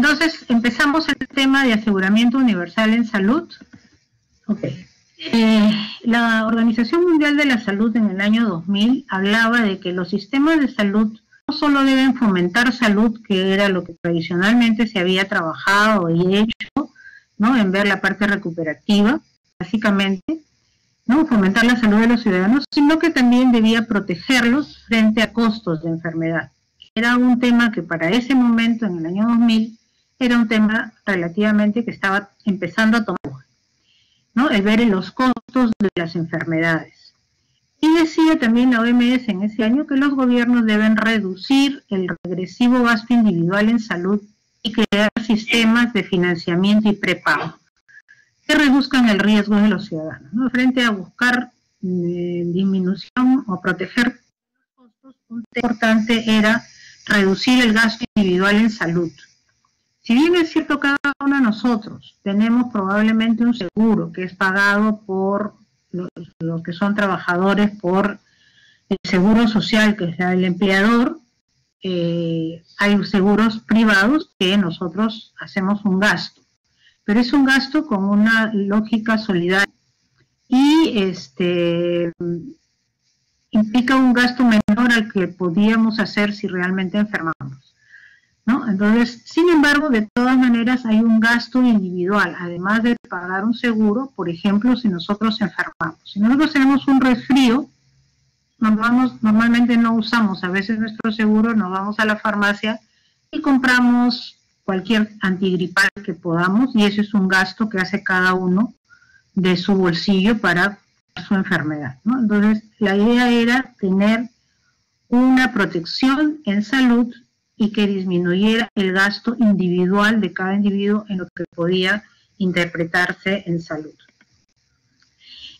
Entonces, empezamos el tema de aseguramiento universal en salud. La Organización Mundial de la Salud en el año 2000 hablaba de que los sistemas de salud no solo deben fomentar salud, que era lo que tradicionalmente se había trabajado y hecho, ¿no?, en ver la parte recuperativa, básicamente, ¿no?, fomentar la salud de los ciudadanos, sino que también debía protegerlos frente a costos de enfermedad. Era un tema que para ese momento, en el año 2000, era un tema relativamente que estaba empezando a tomar, ¿no?, el ver los costos de las enfermedades. Y decía también la OMS en ese año que los gobiernos deben reducir el regresivo gasto individual en salud y crear sistemas de financiamiento y prepago que reduzcan el riesgo de los ciudadanos, ¿no? Frente a buscar disminución o proteger los costos, un tema importante era reducir el gasto individual en salud. Si bien es cierto, cada uno de nosotros tenemos probablemente un seguro que es pagado por los que son trabajadores por el seguro social, que es el empleador, hay seguros privados que nosotros hacemos un gasto, pero es un gasto con una lógica solidaria y implica un gasto menor al que podíamos hacer si realmente enfermamos, ¿no? Entonces, sin embargo, de todas maneras hay un gasto individual, además de pagar un seguro. Por ejemplo, si nosotros enfermamos. Si nosotros tenemos un resfrío, normalmente no usamos a veces nuestro seguro, nos vamos a la farmacia y compramos cualquier antigripal que podamos, y eso es un gasto que hace cada uno de su bolsillo para su enfermedad, ¿no? Entonces, la idea era tener una protección en salud y que disminuyera el gasto individual de cada individuo en lo que podía interpretarse en salud.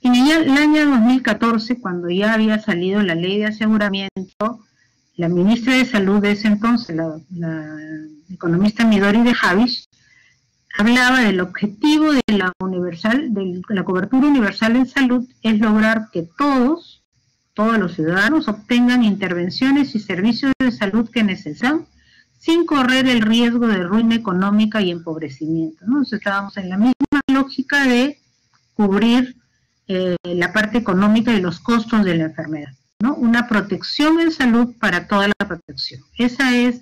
En el año 2014, cuando ya había salido la ley de aseguramiento, la ministra de Salud de ese entonces, la economista Midori de Havish, hablaba del objetivo de la cobertura universal en salud es lograr que todos los ciudadanos obtengan intervenciones y servicios de salud que necesitan sin correr el riesgo de ruina económica y empobrecimiento, ¿no? Entonces estábamos en la misma lógica de cubrir la parte económica y los costos de la enfermedad, ¿no? Una protección en salud para toda la protección. Esa es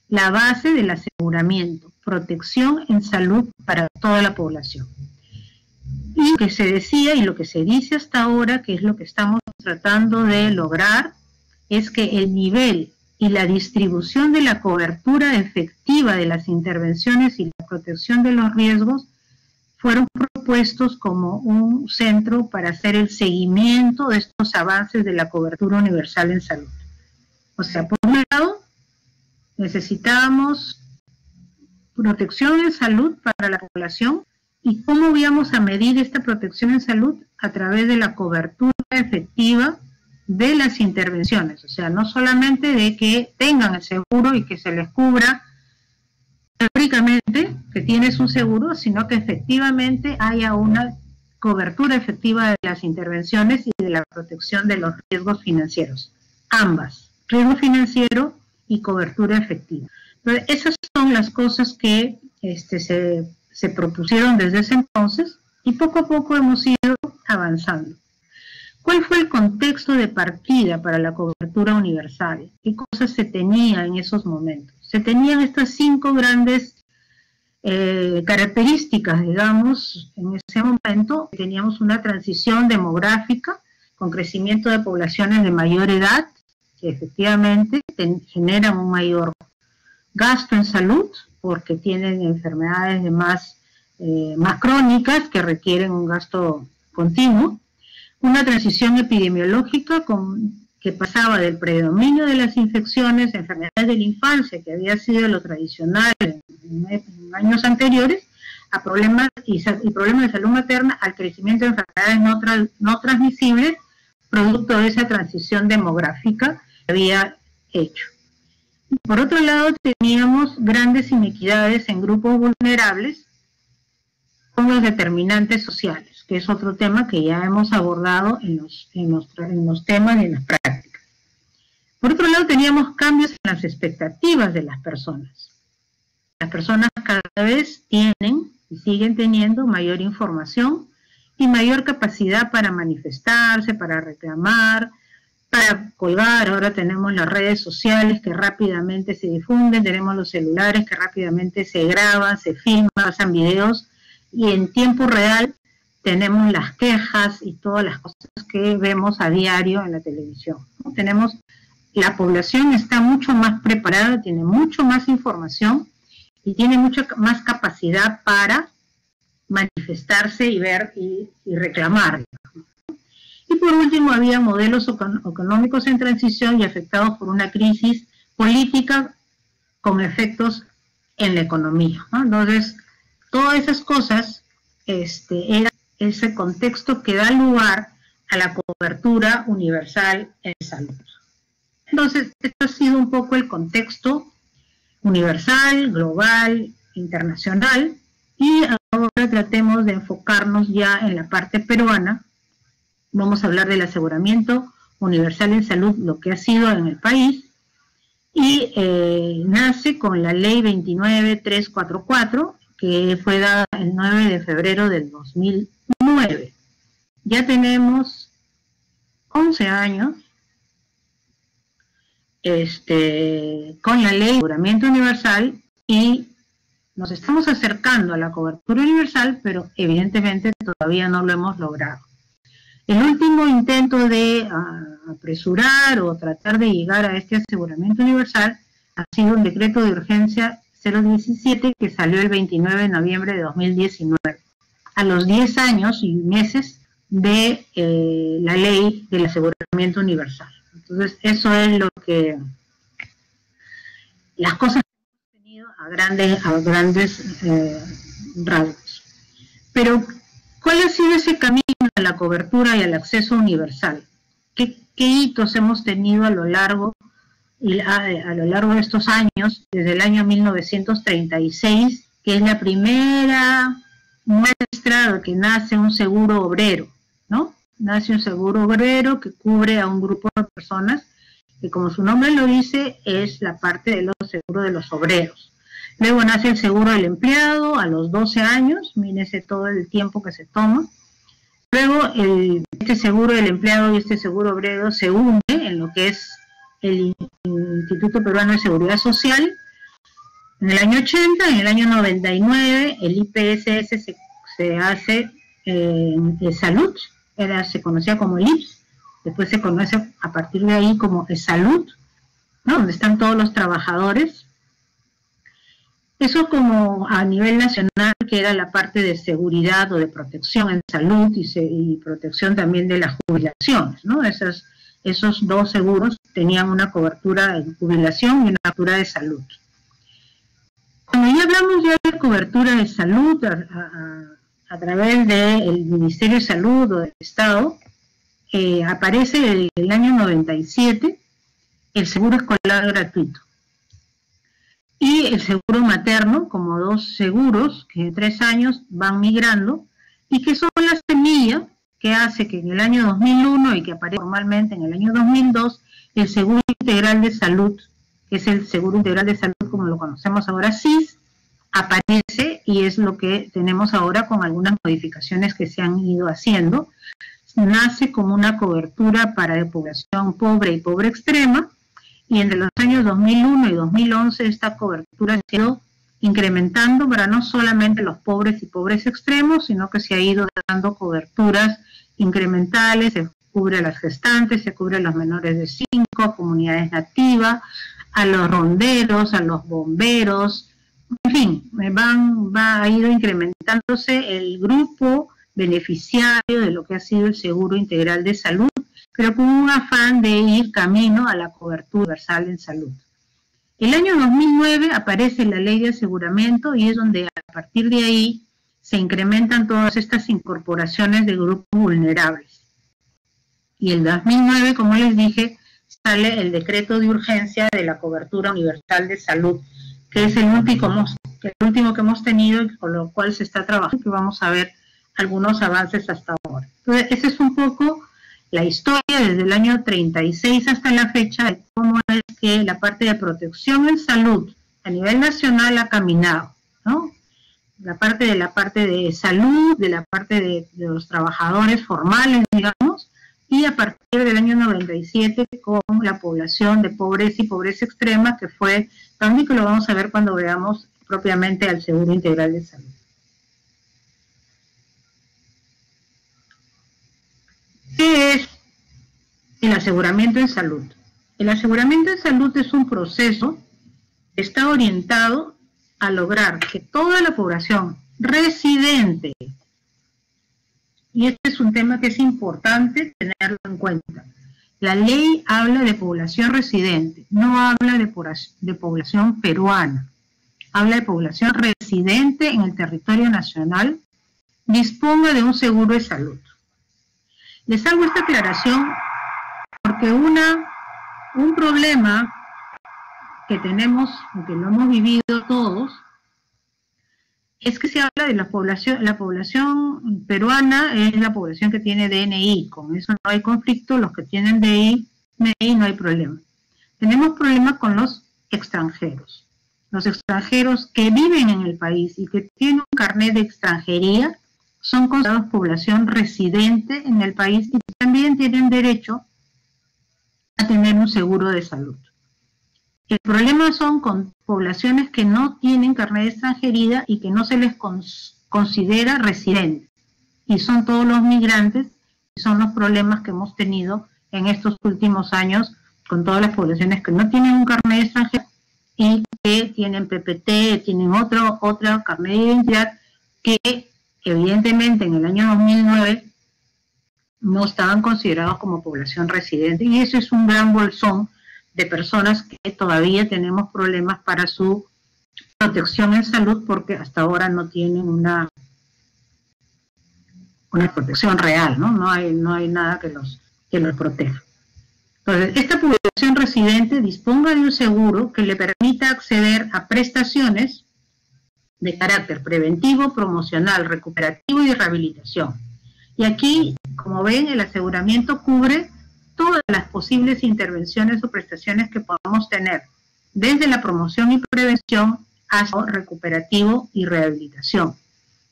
la base del aseguramiento, protección en salud para toda la población. Y lo que se decía y lo que se dice hasta ahora, que es lo que estamos tratando de lograr, es que el nivel y la distribución de la cobertura efectiva de las intervenciones y la protección de los riesgos fueron propuestos como un centro para hacer el seguimiento de estos avances de la cobertura universal en salud. O sea, por un lado, necesitábamos protección en salud para la población. ¿Y cómo íbamos a medir esta protección en salud? A través de la cobertura efectiva de las intervenciones. O sea, no solamente de que tengan el seguro y que se les cubra teóricamente que tienes un seguro, sino que efectivamente haya una cobertura efectiva de las intervenciones y de la protección de los riesgos financieros. Ambas, riesgo financiero y cobertura efectiva. Entonces, esas son las cosas que se propusieron desde ese entonces y poco a poco hemos ido avanzando. ¿Cuál fue el contexto de partida para la cobertura universal? ¿Qué cosas se tenía en esos momentos? Se tenían estas 5 grandes características, digamos, en ese momento. Teníamos una transición demográfica con crecimiento de poblaciones de mayor edad, que efectivamente generan un mayor gasto en salud, porque tienen enfermedades más crónicas que requieren un gasto continuo. Una transición epidemiológica que pasaba del predominio de las infecciones, enfermedades de la infancia, que había sido lo tradicional en años anteriores, a problemas de salud materna, al crecimiento de enfermedades no transmisibles, producto de esa transición demográfica que había hecho. Por otro lado, teníamos grandes inequidades en grupos vulnerables con los determinantes sociales, que es otro tema que ya hemos abordado en los temas y en las prácticas. Por otro lado, teníamos cambios en las expectativas de las personas. Las personas cada vez tienen y siguen teniendo mayor información y mayor capacidad para manifestarse, para reclamar, para colgar. Ahora tenemos las redes sociales que rápidamente se difunden, tenemos los celulares que rápidamente se graban, se filman, pasan videos, y en tiempo real tenemos las quejas y todas las cosas que vemos a diario en la televisión, ¿no? La población está mucho más preparada, tiene mucho más información y tiene mucha más capacidad para manifestarse y ver y reclamar. Y por último, había modelos económicos en transición y afectados por una crisis política con efectos en la economía, ¿no? Entonces, todas esas cosas era ese contexto que da lugar a la cobertura universal en salud. Entonces, esto ha sido un poco el contexto universal, global, internacional, y ahora tratemos de enfocarnos ya en la parte peruana. Vamos a hablar del aseguramiento universal en salud, lo que ha sido en el país, y nace con la ley 29344, que fue dada el 9 de febrero del 2009. Ya tenemos 11 años con la ley de aseguramiento universal y nos estamos acercando a la cobertura universal, pero evidentemente todavía no lo hemos logrado. El último intento de apresurar o tratar de llegar a este aseguramiento universal ha sido un decreto de urgencia 017 que salió el 29 de noviembre de 2019, a los 10 años y meses de la ley del aseguramiento universal. Entonces, eso es lo que las cosas que hemos tenido a grandes rasgos. Pero, ¿cuál ha sido ese camino a la cobertura y al acceso universal? ¿Qué hitos hemos tenido a lo largo de estos años, desde el año 1936, que es la primera muestra de que nace un seguro obrero, ¿no? Nace un seguro obrero que cubre a un grupo de personas que, como su nombre lo dice, es la parte de los seguros de los obreros. Luego nace el seguro del empleado a los 12 años, mírese todo el tiempo que se toma. Luego este seguro del empleado y este seguro obrero se une en lo que es el Instituto Peruano de Seguridad Social. En el año 80, en el año 99, el IPSS se hace salud, se conocía como el IPS, después se conoce a partir de ahí como salud, ¿no? Donde están todos los trabajadores. Eso como a nivel nacional, que era la parte de seguridad o de protección en salud y protección también de las jubilaciones, ¿no? Esos dos seguros tenían una cobertura de jubilación y una cobertura de salud. Cuando ya hablamos ya de cobertura de salud a través del Ministerio de Salud o del Estado, aparece el año 97 el seguro escolar gratuito y el seguro materno, como dos seguros que en 3 años van migrando y que son la semilla que hace que en el año 2001 y que aparece formalmente en el año 2002 el seguro integral de salud, que es el seguro integral de salud como lo conocemos ahora, SIS, aparece y es lo que tenemos ahora con algunas modificaciones que se han ido haciendo. Nace como una cobertura para la población pobre y pobre extrema, y entre los años 2001 y 2011 esta cobertura se ha ido incrementando para no solamente los pobres y pobres extremos, sino que se ha ido dando coberturas incrementales, se cubre a las gestantes, se cubre a los menores de 5, a comunidades nativas, a los ronderos, a los bomberos, en fin, ha ido incrementándose el grupo beneficiario de lo que ha sido el seguro integral de salud, pero con un afán de ir camino a la cobertura universal en salud. El año 2009 aparece la ley de aseguramiento y es donde a partir de ahí se incrementan todas estas incorporaciones de grupos vulnerables. Y el 2009, como les dije, sale el decreto de urgencia de la cobertura universal de salud, que es el último que hemos tenido y con lo cual se está trabajando, que vamos a ver algunos avances hasta ahora. Entonces, esa es un poco la historia desde el año 36 hasta la fecha de cómo es que la parte de protección en salud a nivel nacional ha caminado, ¿no? La parte de salud, de la parte de los trabajadores formales, digamos, y a partir del año 97 con la población de pobreza y pobreza extrema, que fue también, que lo vamos a ver cuando veamos propiamente al Seguro Integral de Salud. ¿Qué es el aseguramiento en salud? El aseguramiento en salud es un proceso que está orientado a lograr que toda la población residente, y este es un tema que es importante tenerlo en cuenta, la ley habla de población residente, no habla de población peruana, habla de población residente en el territorio nacional, disponga de un seguro de salud. Les hago esta aclaración porque un problema que tenemos, que lo hemos vivido todos, es que se habla de la población peruana es la población que tiene DNI, con eso no hay conflicto, los que tienen DNI no hay problema. Tenemos problemas con los extranjeros que viven en el país y que tienen un carnet de extranjería, son considerados población residente en el país y también tienen derecho a tener un seguro de salud. El problema son con poblaciones que no tienen carnet de extranjería y que no se les considera residentes. Y son todos los migrantes, y son los problemas que hemos tenido en estos últimos años con todas las poblaciones que no tienen un carnet de extranjería y que tienen PPT, tienen otro carnet de identidad que evidentemente en el año 2009 no estaban considerados como población residente. Y eso es un gran bolsón de personas que todavía tenemos problemas para su protección en salud porque hasta ahora no tienen una protección real, ¿no? No hay nada que los proteja. Entonces, esta población residente disponga de un seguro que le permita acceder a prestaciones de carácter preventivo, promocional, recuperativo y de rehabilitación. Y aquí, como ven, el aseguramiento cubre todas las posibles intervenciones o prestaciones que podamos tener, desde la promoción y prevención hasta recuperativo y rehabilitación.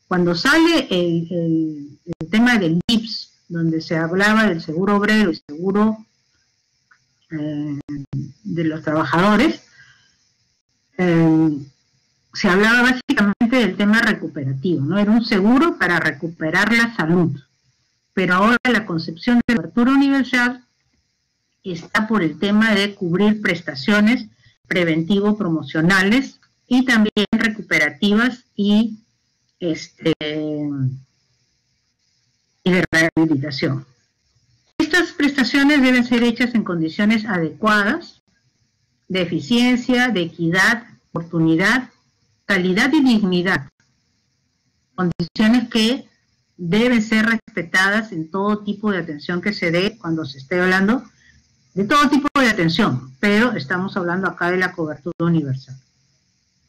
Cuando sale el tema del IPS, donde se hablaba del seguro obrero y seguro de los trabajadores, se hablaba básicamente del tema recuperativo, ¿no? Era un seguro para recuperar la salud, pero ahora la concepción de cobertura universal está por el tema de cubrir prestaciones preventivo-promocionales y también recuperativas y de rehabilitación. Estas prestaciones deben ser hechas en condiciones adecuadas, de eficiencia, de equidad, oportunidad, calidad y dignidad. Condiciones que deben ser respetadas en todo tipo de atención que se dé cuando se esté hablando de todo tipo de atención, pero estamos hablando acá de la cobertura universal.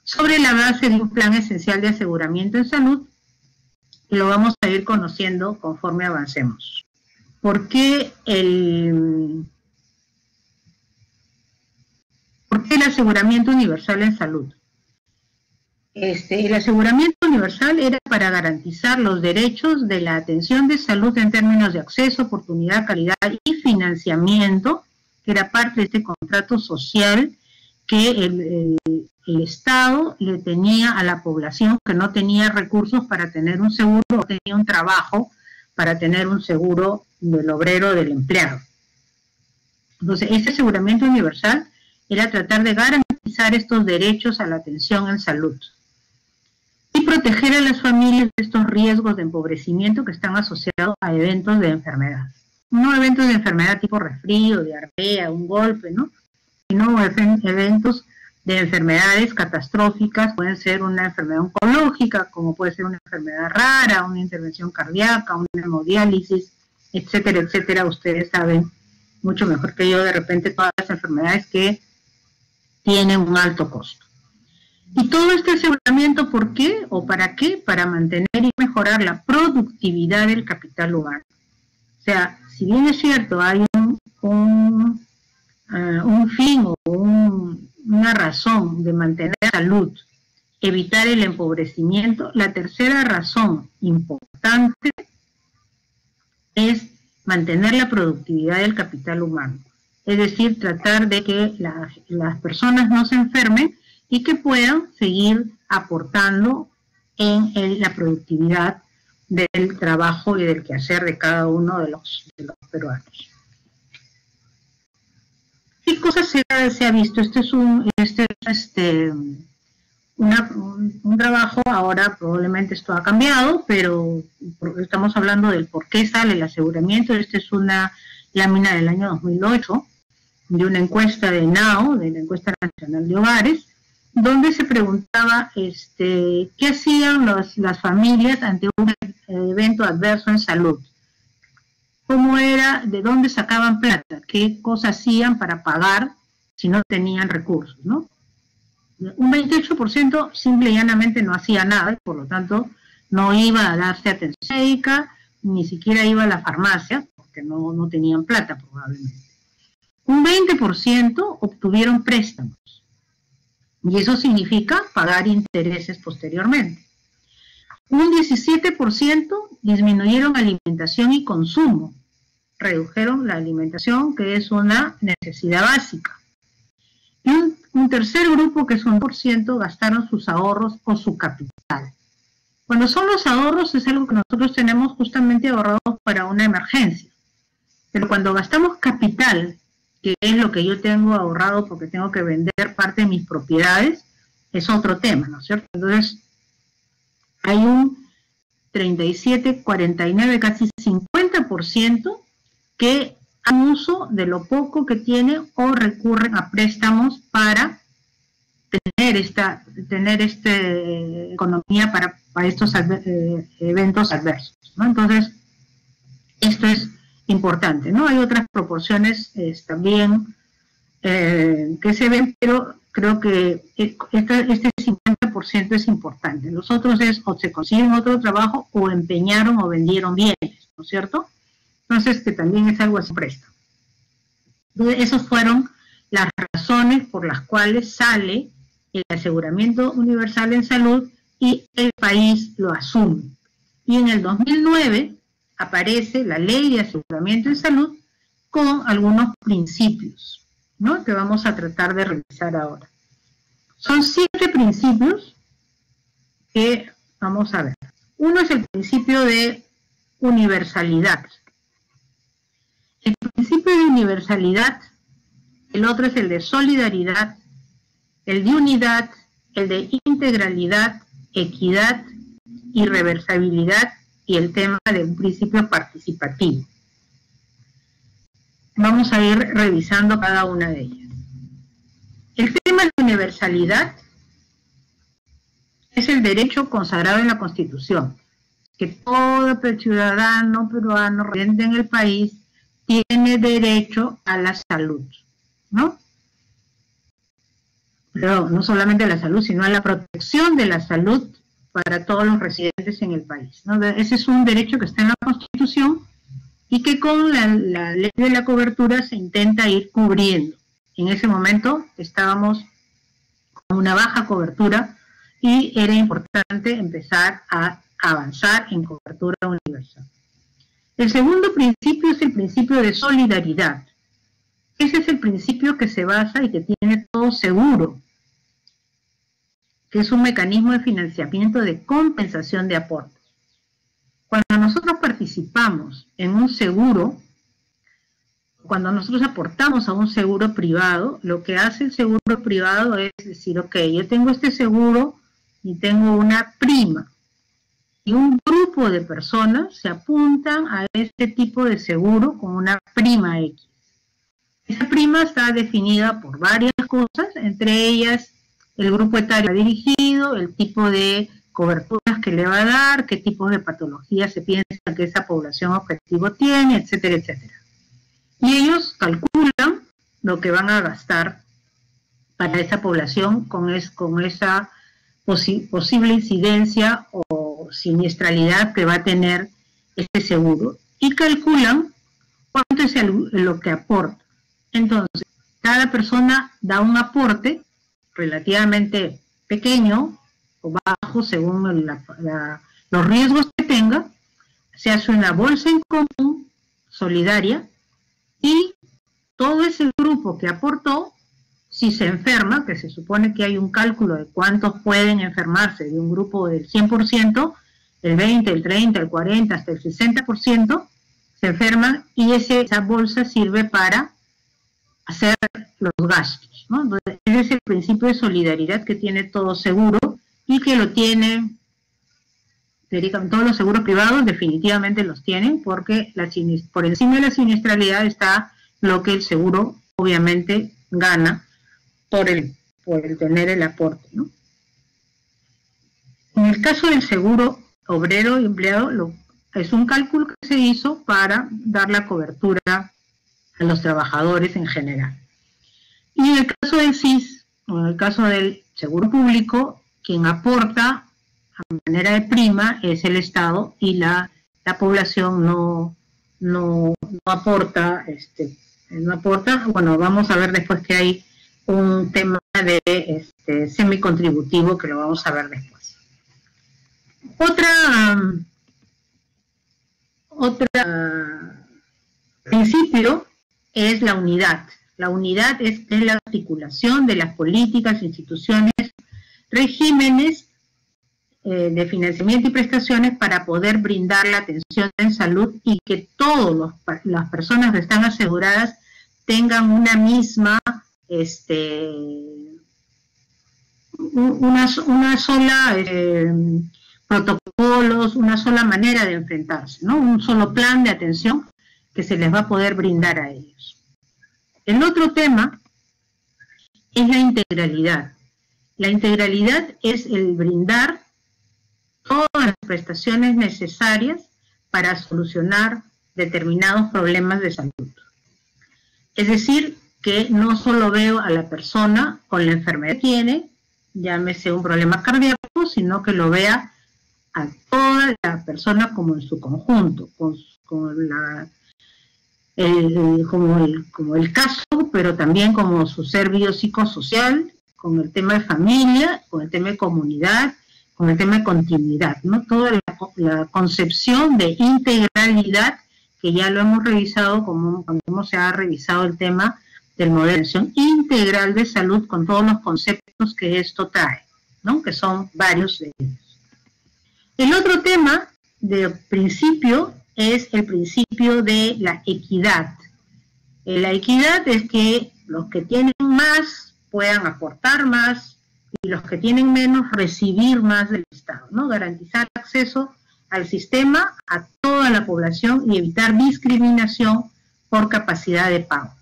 Sobre la base de un plan esencial de aseguramiento en salud, lo vamos a ir conociendo conforme avancemos. ¿Por qué el aseguramiento universal en salud? El aseguramiento universal era para garantizar los derechos de la atención de salud en términos de acceso, oportunidad, calidad y financiamiento, que era parte de este contrato social que el Estado le tenía a la población que no tenía recursos para tener un seguro o tenía un trabajo para tener un seguro del obrero, del empleado. Entonces, este aseguramiento universal era tratar de garantizar estos derechos a la atención en salud y proteger a las familias de estos riesgos de empobrecimiento que están asociados a eventos de enfermedad. No eventos de enfermedad tipo resfrío, diarrea, un golpe, ¿no? Sino eventos de enfermedades catastróficas, pueden ser una enfermedad oncológica, como puede ser una enfermedad rara, una intervención cardíaca, una hemodiálisis, etcétera, etcétera. Ustedes saben mucho mejor que yo de repente todas las enfermedades que tienen un alto costo. Y todo este aseguramiento, ¿por qué o para qué? Para mantener y mejorar la productividad del capital humano. O sea, si bien es cierto, hay un fin o una razón de mantener salud, evitar el empobrecimiento, la tercera razón importante es mantener la productividad del capital humano. Es decir, tratar de que las personas no se enfermen y que puedan seguir aportando en la productividad del trabajo y del quehacer de cada uno de los peruanos. ¿Qué cosas se ha visto? Este es un trabajo, ahora probablemente esto ha cambiado, pero estamos hablando del por qué sale el aseguramiento. Esta es una lámina del año 2008 de una encuesta de NAO, de la Encuesta Nacional de Hogares, donde se preguntaba qué hacían las familias ante un evento adverso en salud. ¿Cómo era? ¿De dónde sacaban plata? ¿Qué cosas hacían para pagar si no tenían recursos, ¿no? Un 28% simple y llanamente no hacía nada, por lo tanto no iba a darse atención médica, ni siquiera iba a la farmacia, porque no tenían plata probablemente. Un 20% obtuvieron préstamos, y eso significa pagar intereses posteriormente. Un 17% disminuyeron alimentación y consumo, redujeron la alimentación, que es una necesidad básica. Y un tercer grupo, que es un 1%, gastaron sus ahorros o su capital. Cuando son los ahorros es algo que nosotros tenemos justamente ahorrados para una emergencia. Pero cuando gastamos capital, que es lo que yo tengo ahorrado porque tengo que vender parte de mis propiedades, es otro tema, ¿no es cierto? Entonces, hay un 37, 49, casi 50% que hacen uso de lo poco que tienen o recurren a préstamos para tener esta economía para estos eventos adversos, ¿no? Entonces, esto es importante, ¿no? Hay otras proporciones también que se ven, pero creo que este 50% es importante. Los otros es o se consiguen otro trabajo o empeñaron o vendieron bienes, ¿no es cierto? Entonces, que también es algo así presto. Entonces, esas fueron las razones por las cuales sale el aseguramiento universal en salud y el país lo asume. Y en el 2009 aparece la ley de aseguramiento en salud con algunos principios, ¿no?, que vamos a tratar de revisar ahora. Son 7 principios que vamos a ver. Uno es el principio de universalidad. El principio de universalidad, el otro es el de solidaridad, el de unidad, el de integralidad, equidad, irreversibilidad y el tema de un principio participativo. Vamos a ir revisando cada una de ellas. El tema de universalidad es el derecho consagrado en la Constitución, que todo ciudadano peruano residente en el país tiene derecho a la salud, ¿no? Pero no solamente a la salud, sino a la protección de la salud para todos los residentes en el país, ¿no? Ese es un derecho que está en la Constitución y que con la ley de la cobertura se intenta ir cubriendo. En ese momento estábamos con una baja cobertura y era importante empezar a avanzar en cobertura universal. El segundo principio es el principio de solidaridad. Ese es el principio que se basa y que tiene todo seguro, que es un mecanismo de financiamiento de compensación de aportes. Cuando nosotros participamos en un seguro, cuando nosotros aportamos a un seguro privado, lo que hace el seguro privado es decir, ok, yo tengo este seguro y tengo una prima. Y un grupo de personas se apuntan a este tipo de seguro con una prima X. Esa prima está definida por varias cosas, entre ellas el grupo etario dirigido, el tipo de coberturas que le va a dar, qué tipo de patologías se piensa que esa población objetivo tiene, etcétera, etcétera. Y ellos calculan lo que van a gastar para esa población con esa posible incidencia o siniestralidad que va a tener este seguro. Y calculan cuánto es lo que aporta. Entonces, cada persona da un aporte relativamente pequeño o bajo según los riesgos que tenga, se hace una bolsa en común solidaria y todo ese grupo que aportó, si se enferma, que se supone que hay un cálculo de cuántos pueden enfermarse de un grupo del 100%, el 20, el 30, el 40, hasta el 60%, se enferman y esa bolsa sirve para hacer los gastos, ¿no? Entonces, ese es el principio de solidaridad que tiene todo seguro y que lo tienen, todos los seguros privados definitivamente los tienen porque por encima de la siniestralidad está lo que el seguro obviamente gana por el tener el aporte, ¿no? En el caso del seguro obrero y empleado, es un cálculo que se hizo para dar la cobertura a los trabajadores en general. Y en el caso del SIS, o en el caso del seguro público, quien aporta a manera de prima es el Estado y la población no aporta, bueno, vamos a ver después que hay un tema de semicontributivo que lo vamos a ver después. Otra principio es la unidad. La unidad es la articulación de las políticas, instituciones, regímenes de financiamiento y prestaciones para poder brindar la atención en salud y que todas las personas que están aseguradas tengan una misma, una sola protocolos, una sola manera de enfrentarse, ¿no? Un solo plan de atención que se les va a poder brindar a ellos. El otro tema es la integralidad. La integralidad es el brindar todas las prestaciones necesarias para solucionar determinados problemas de salud. Es decir, que no solo veo a la persona con la enfermedad que tiene, llámese un problema cardíaco, sino que lo vea a toda la persona como en su conjunto, como el caso, pero también como su ser biopsicosocial, con el tema de familia, con el tema de comunidad, con el tema de continuidad, ¿no? Toda la concepción de integralidad que ya lo hemos revisado cuando se ha revisado el tema del modelo de atención integral de salud con todos los conceptos que esto trae, ¿no? Que son varios de ellos. El otro tema de principio es el principio de la equidad. La equidad es que los que tienen más puedan aportar más y los que tienen menos recibir más del Estado, ¿no? Garantizar acceso al sistema a toda la población y evitar discriminación por capacidad de pago.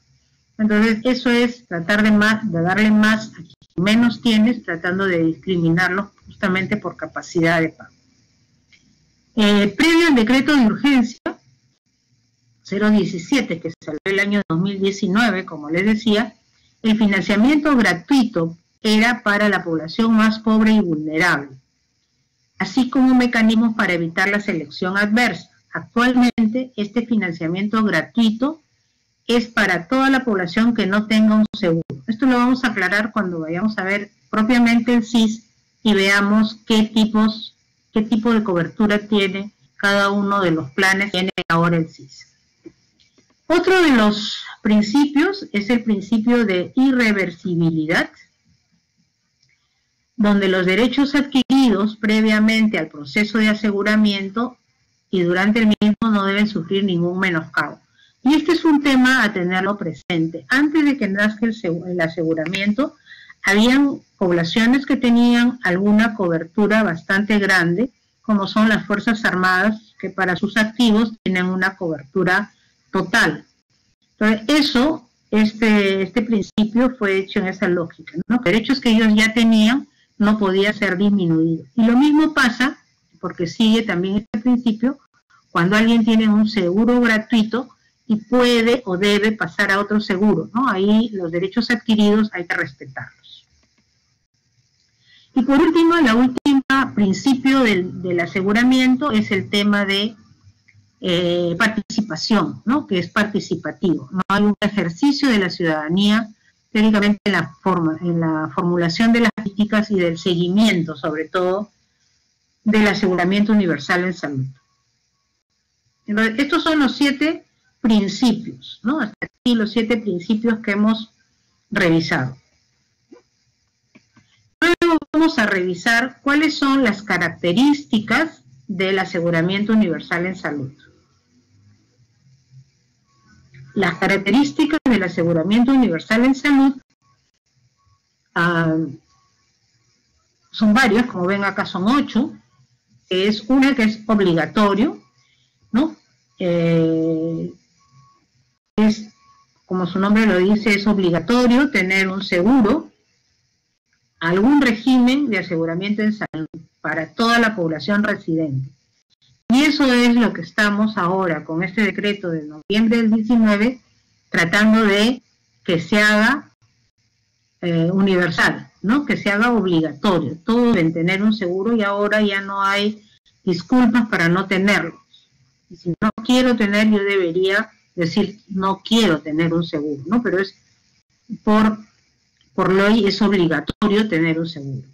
Entonces, eso es tratar de darle más a quien menos tienes, tratando de discriminarlos justamente por capacidad de pago. Previo al decreto de urgencia 017, que salió el año 2019, como les decía, el financiamiento gratuito era para la población más pobre y vulnerable, así como mecanismos para evitar la selección adversa. Actualmente, este financiamiento gratuito es para toda la población que no tenga un seguro. Esto lo vamos a aclarar cuando vayamos a ver propiamente el SIS y veamos qué tipo de cobertura tiene cada uno de los planes que tiene ahora el SIS. Otro de los principios es el principio de irreversibilidad, donde los derechos adquiridos previamente al proceso de aseguramiento y durante el mismo no deben sufrir ningún menoscabo. Y este es un tema a tenerlo presente. Antes de que nazca el aseguramiento, habían poblaciones que tenían alguna cobertura bastante grande, como son las Fuerzas Armadas, que para sus activos tienen una cobertura total. Entonces, este principio fue hecho en esa lógica, ¿no? Derechos que ellos ya tenían no podía ser disminuido. Y lo mismo pasa, porque sigue también este principio, cuando alguien tiene un seguro gratuito y puede o debe pasar a otro seguro, ¿no? Ahí los derechos adquiridos hay que respetarlos. Y por último, la última principio del aseguramiento es el tema de participación, ¿no? Que es participativo. No hay un ejercicio de la ciudadanía teóricamente en la formulación de las políticas y del seguimiento, sobre todo, del aseguramiento universal en salud. Entonces, estos son los 7 principios, ¿no? Hasta aquí los 7 principios que hemos revisado. Luego vamos a revisar cuáles son las características del aseguramiento universal en salud. Las características del aseguramiento universal en salud son varias, como ven acá son 8, es una que es obligatorio, ¿no? Es, como su nombre lo dice, es obligatorio tener un seguro, algún régimen de aseguramiento en salud para toda la población residente. Y eso es lo que estamos ahora con este decreto de noviembre del 19 tratando de que se haga universal, ¿no? Que se haga obligatorio. Todos deben tener un seguro y ahora ya no hay disculpas para no tenerlo. Y si no quiero tener, yo debería decir no quiero tener un seguro, ¿no? Pero es por ley es obligatorio tener un seguro.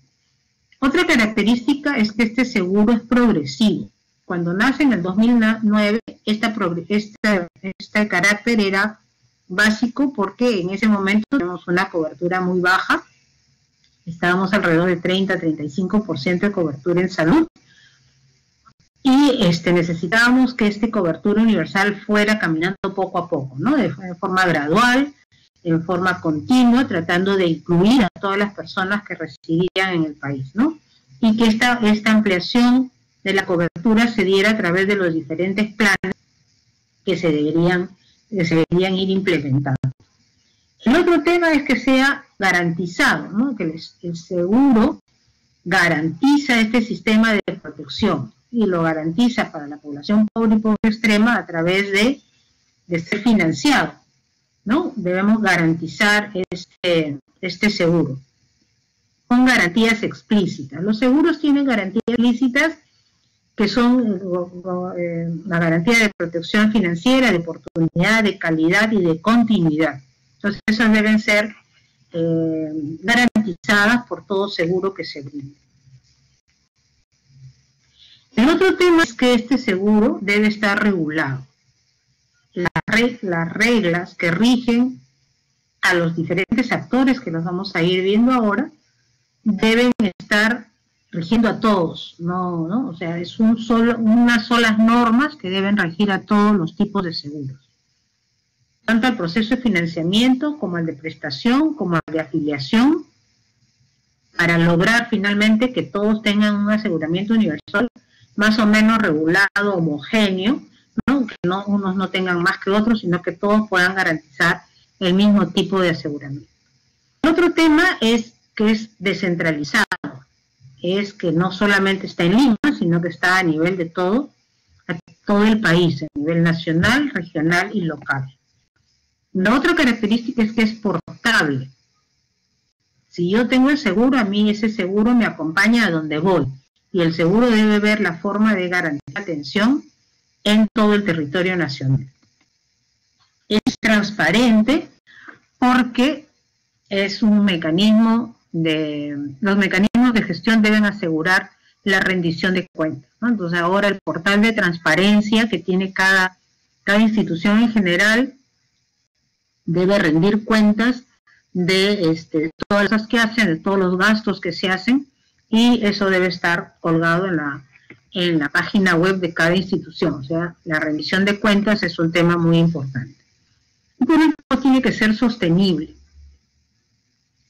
Otra característica es que este seguro es progresivo. Cuando nace en el 2009, este carácter era básico porque en ese momento teníamos una cobertura muy baja, estábamos alrededor de 30-35% de cobertura en salud, y necesitábamos que esta cobertura universal fuera caminando poco a poco, ¿no? De forma gradual, en forma continua, tratando de incluir a todas las personas que residían en el país, ¿no? Y que esta ampliación de la cobertura se diera a través de los diferentes planes que se deberían ir implementando. El otro tema es que sea garantizado, ¿no? Que el seguro garantiza este sistema de protección y lo garantiza para la población pobre y pobre extrema a través de ser financiado, ¿no? Debemos garantizar este seguro con garantías explícitas. Los seguros tienen garantías explícitas que son la garantía de protección financiera, de oportunidad, de calidad y de continuidad. Entonces, esas deben ser garantizadas por todo seguro que se brinde. El otro tema es que este seguro debe estar regulado. Las reglas que rigen a los diferentes actores, que los vamos a ir viendo ahora, deben estar rigiendo a todos, ¿no? O sea, es unas solas normas que deben regir a todos los tipos de seguros. Tanto al proceso de financiamiento, como al de prestación, como al de afiliación, para lograr finalmente que todos tengan un aseguramiento universal más o menos regulado, homogéneo, ¿no? Que unos no tengan más que otros, sino que todos puedan garantizar el mismo tipo de aseguramiento. El otro tema es que es descentralizado, es que no solamente está en Lima, sino que está a nivel de todo el país, a nivel nacional, regional y local. La otra característica es que es portable. Si yo tengo el seguro, a mí ese seguro me acompaña a donde voy, y el seguro debe ver la forma de garantizar atención en todo el territorio nacional. Es transparente porque es un mecanismo los mecanismos de gestión deben asegurar la rendición de cuentas, ¿no? Entonces ahora el portal de transparencia que tiene cada institución en general debe rendir cuentas de todas las cosas que hacen, de todos los gastos que se hacen, y eso debe estar colgado en la página web de cada institución. O sea, la rendición de cuentas es un tema muy importante. Y por último, tiene que ser sostenible.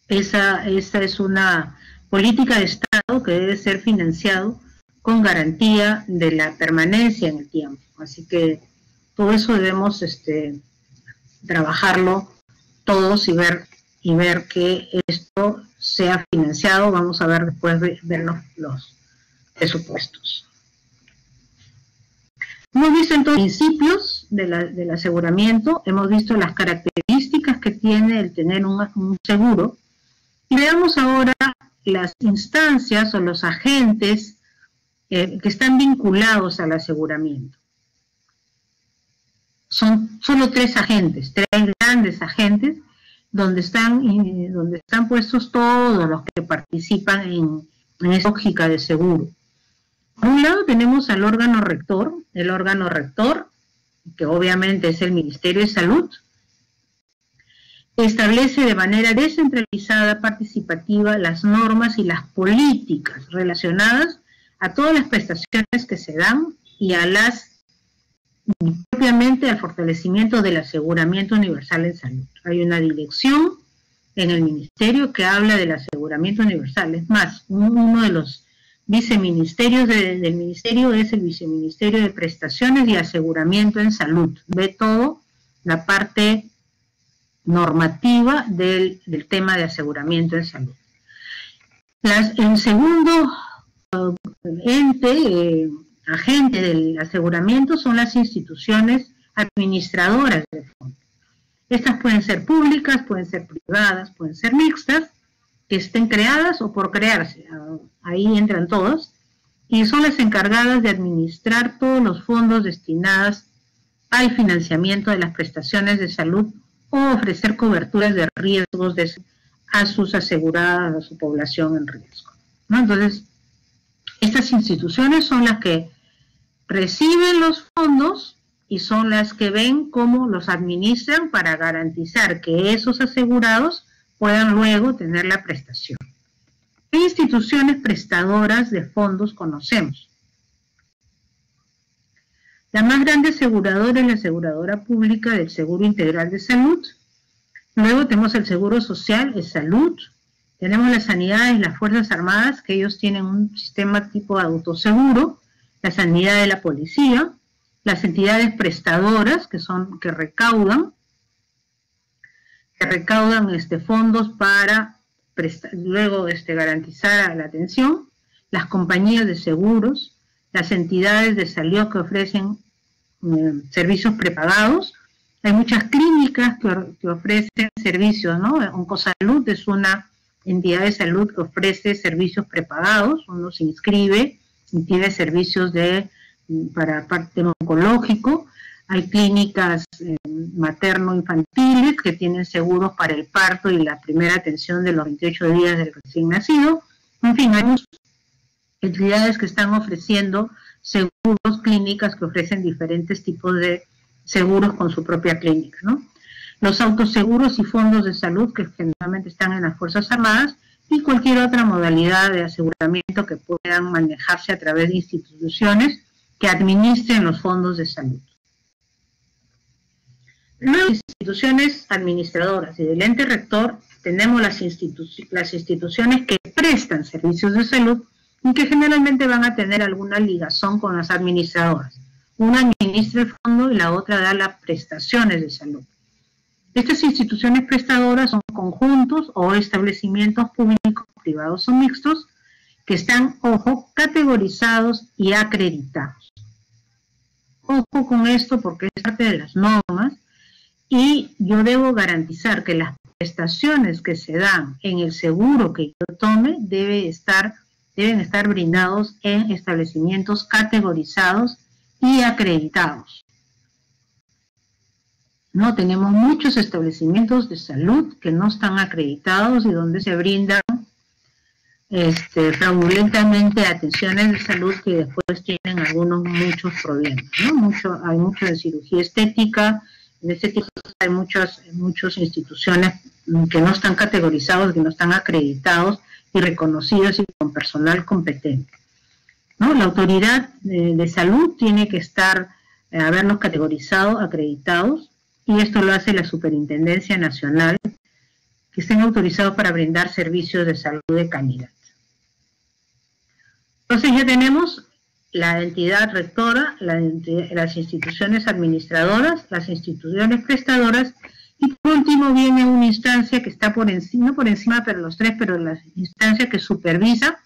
Esa es una política de Estado que debe ser financiado con garantía de la permanencia en el tiempo. Así que todo eso debemos trabajarlo todos y ver que esto sea financiado. Vamos a ver después de ver los presupuestos. Hemos visto entonces los principios del aseguramiento, hemos visto las características que tiene el tener un seguro, y veamos ahora las instancias o los agentes que están vinculados al aseguramiento. Son solo 3 agentes, 3 grandes agentes, donde están puestos todos los que participan en esa lógica de seguro. Por un lado tenemos al órgano rector, que obviamente es el Ministerio de Salud, establece de manera descentralizada, participativa, las normas y las políticas relacionadas a todas las prestaciones que se dan y propiamente al fortalecimiento del aseguramiento universal en salud. Hay una dirección en el Ministerio que habla del aseguramiento universal. Es más, uno de los viceministerios del Ministerio es el Viceministerio de Prestaciones y Aseguramiento en Salud. Ve todo la parte normativa del tema de aseguramiento en salud. El segundo agente del aseguramiento son las instituciones administradoras de fondos. Estas pueden ser públicas, pueden ser privadas, pueden ser mixtas, que estén creadas o por crearse, ahí entran todos, y son las encargadas de administrar todos los fondos destinados al financiamiento de las prestaciones de salud o ofrecer coberturas de riesgos a sus aseguradas, a su población en riesgo, ¿no? Entonces, estas instituciones son las que reciben los fondos y son las que ven cómo los administran para garantizar que esos asegurados puedan luego tener la prestación. ¿Qué instituciones prestadoras de fondos conocemos? La más grande aseguradora es la aseguradora pública del Seguro Integral de Salud. Luego tenemos el Seguro Social, es Salud. Tenemos las sanidades, las Fuerzas Armadas, que ellos tienen un sistema tipo de autoseguro. La sanidad de la policía. Las entidades prestadoras, que recaudan fondos para luego garantizar la atención. Las compañías de seguros. Las entidades de salud que ofrecen servicios prepagados. Hay muchas clínicas que ofrecen servicios, ¿no? Oncosalud es una entidad de salud que ofrece servicios prepagados. Uno se inscribe y tiene servicios para parte oncológico. Hay clínicas materno-infantiles que tienen seguros para el parto y la primera atención de los 28 días del recién nacido. En fin, hay muchas entidades que están ofreciendo seguros, clínicas que ofrecen diferentes tipos de seguros con su propia clínica, ¿no? Los autoseguros y fondos de salud que generalmente están en las Fuerzas Armadas y cualquier otra modalidad de aseguramiento que puedan manejarse a través de instituciones que administren los fondos de salud. Luego, las instituciones administradoras y del ente rector, tenemos las instituciones que prestan servicios de salud y que generalmente van a tener alguna ligazón con las administradoras. Una administra el fondo y la otra da las prestaciones de salud. Estas instituciones prestadoras son conjuntos o establecimientos públicos, privados o mixtos que están, ojo, categorizados y acreditados. Ojo con esto porque es parte de las normas y yo debo garantizar que las prestaciones que se dan en el seguro que yo tome deben estar brindados en establecimientos categorizados y acreditados. No, tenemos muchos establecimientos de salud que no están acreditados y donde se brindan fraudulentamente atenciones de salud que después tienen muchos problemas, ¿no? Hay mucho de cirugía estética, en este tipo hay muchas instituciones que no están categorizados, que no están acreditados y reconocidos y con personal competente, ¿no? La autoridad de salud tiene que haberlos categorizado, acreditados, y esto lo hace la Superintendencia Nacional, que estén autorizados para brindar servicios de salud de calidad. Entonces ya tenemos la entidad rectora, las instituciones administradoras, las instituciones prestadoras, y por último viene una instancia que está por encima, no por encima, pero los tres, pero la instancia que supervisa,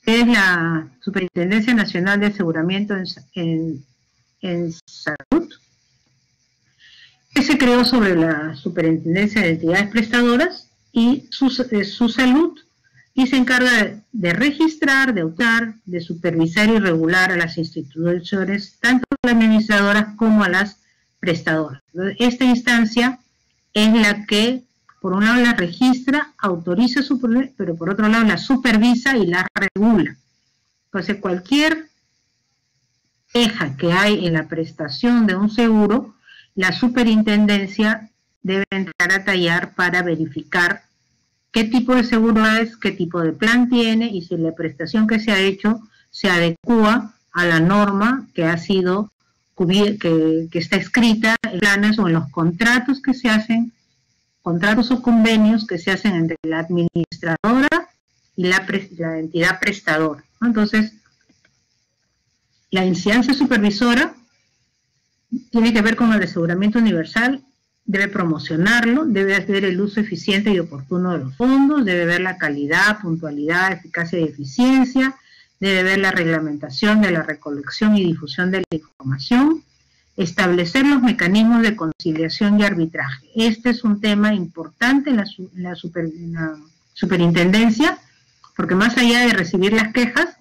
que es la Superintendencia Nacional de Aseguramiento en Salud, que se creó sobre la Superintendencia de Entidades Prestadoras y su salud, y se encarga de registrar, de auditar, de supervisar y regular a las instituciones, tanto a las administradoras como a las prestadoras. Esta instancia es la que por un lado la registra, autoriza, pero por otro lado la supervisa y la regula. Entonces cualquier queja que hay en la prestación de un seguro, la superintendencia debe entrar a tallar para verificar qué tipo de seguro es, qué tipo de plan tiene y si la prestación que se ha hecho se adecua a la norma que ha sido que está escrita en planes o en los contratos que se hacen, contratos o convenios que se hacen entre la administradora y la entidad prestadora, ¿no? Entonces, la instancia supervisora tiene que ver con el aseguramiento universal, debe promocionarlo, debe hacer el uso eficiente y oportuno de los fondos, debe ver la calidad, puntualidad, eficacia y eficiencia, debe ver la reglamentación de la recolección y difusión de la información, establecer los mecanismos de conciliación y arbitraje. Este es un tema importante en la superintendencia, porque más allá de recibir las quejas,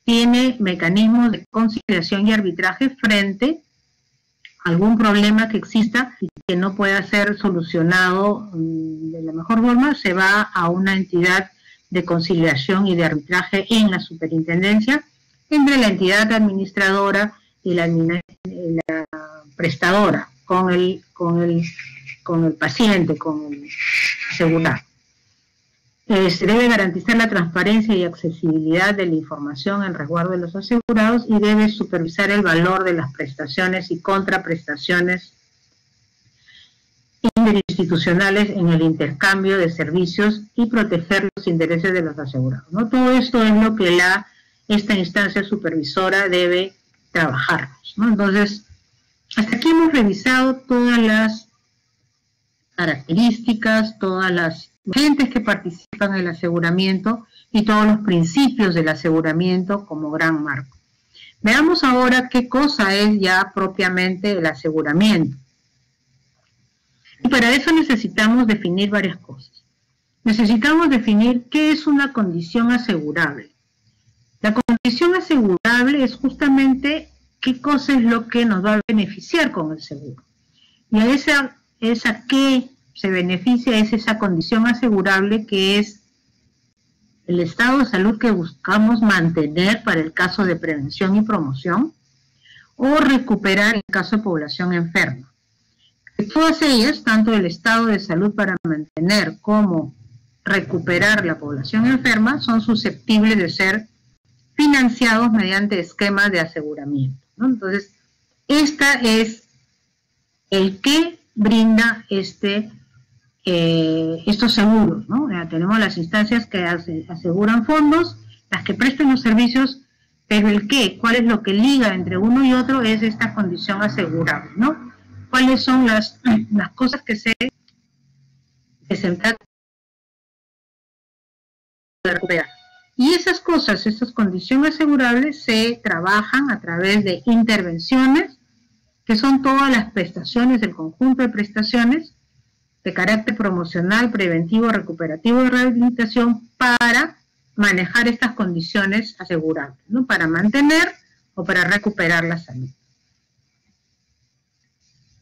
tiene mecanismos de conciliación y arbitraje frente a algún problema que exista y que no pueda ser solucionado de la mejor forma, se va a una entidad de conciliación y de arbitraje en la superintendencia entre la entidad administradora y la prestadora con el paciente, con el asegurado. Se debe garantizar la transparencia y accesibilidad de la información en resguardo de los asegurados y debe supervisar el valor de las prestaciones y contraprestaciones interinstitucionales en el intercambio de servicios y proteger los intereses de los asegurados, ¿no? Todo esto es lo que esta instancia supervisora debe trabajar, ¿no? Entonces, hasta aquí hemos revisado todas las características, todas las agentes que participan en el aseguramiento y todos los principios del aseguramiento como gran marco. Veamos ahora qué cosa es ya propiamente el aseguramiento. Y para eso necesitamos definir varias cosas. Necesitamos definir qué es una condición asegurable. La condición asegurable es justamente qué cosa es lo que nos va a beneficiar con el seguro. Y a esa que se beneficia es esa condición asegurable que es el estado de salud que buscamos mantener para el caso de prevención y promoción o recuperar en caso de población enferma. Todas ellas, tanto el estado de salud para mantener como recuperar la población enferma, son susceptibles de ser financiados mediante esquemas de aseguramiento, ¿no? Entonces, esta es el que brinda estos seguros, ¿no? Tenemos las instancias que aseguran fondos, las que prestan los servicios, pero el qué, cuál es lo que liga entre uno y otro es esta condición asegurable, ¿no? ¿Cuáles son las cosas que se tratan de recuperar? Y esas cosas, estas condiciones asegurables se trabajan a través de intervenciones, que son todas las prestaciones, el conjunto de prestaciones de carácter promocional, preventivo, recuperativo y rehabilitación para manejar estas condiciones asegurables, ¿no? Para mantener o para recuperar la salud.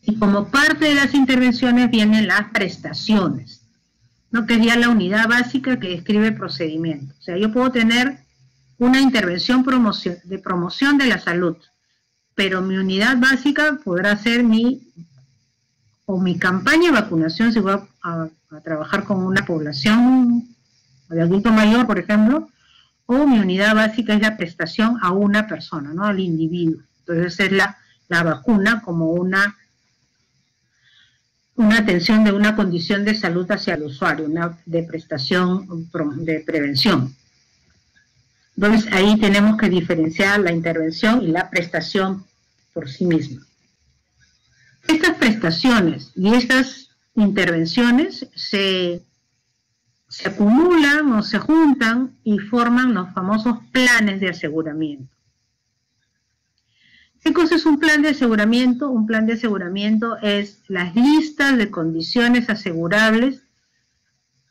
Y como parte de las intervenciones vienen las prestaciones, ¿no? Que es ya la unidad básica que describe el procedimiento. O sea, yo puedo tener una intervención de promoción de la salud, pero mi unidad básica podrá ser mi campaña de vacunación si voy a trabajar con una población de adulto mayor, por ejemplo, o mi unidad básica es la prestación a una persona, ¿no? Al individuo. Entonces es la vacuna como una atención de una condición de salud hacia el usuario, de prestación de prevención. Entonces ahí tenemos que diferenciar la intervención y la prestación por sí misma. Estas prestaciones y estas intervenciones se acumulan o se juntan y forman los famosos planes de aseguramiento. ¿Qué cosa es un plan de aseguramiento? Un plan de aseguramiento es las listas de condiciones asegurables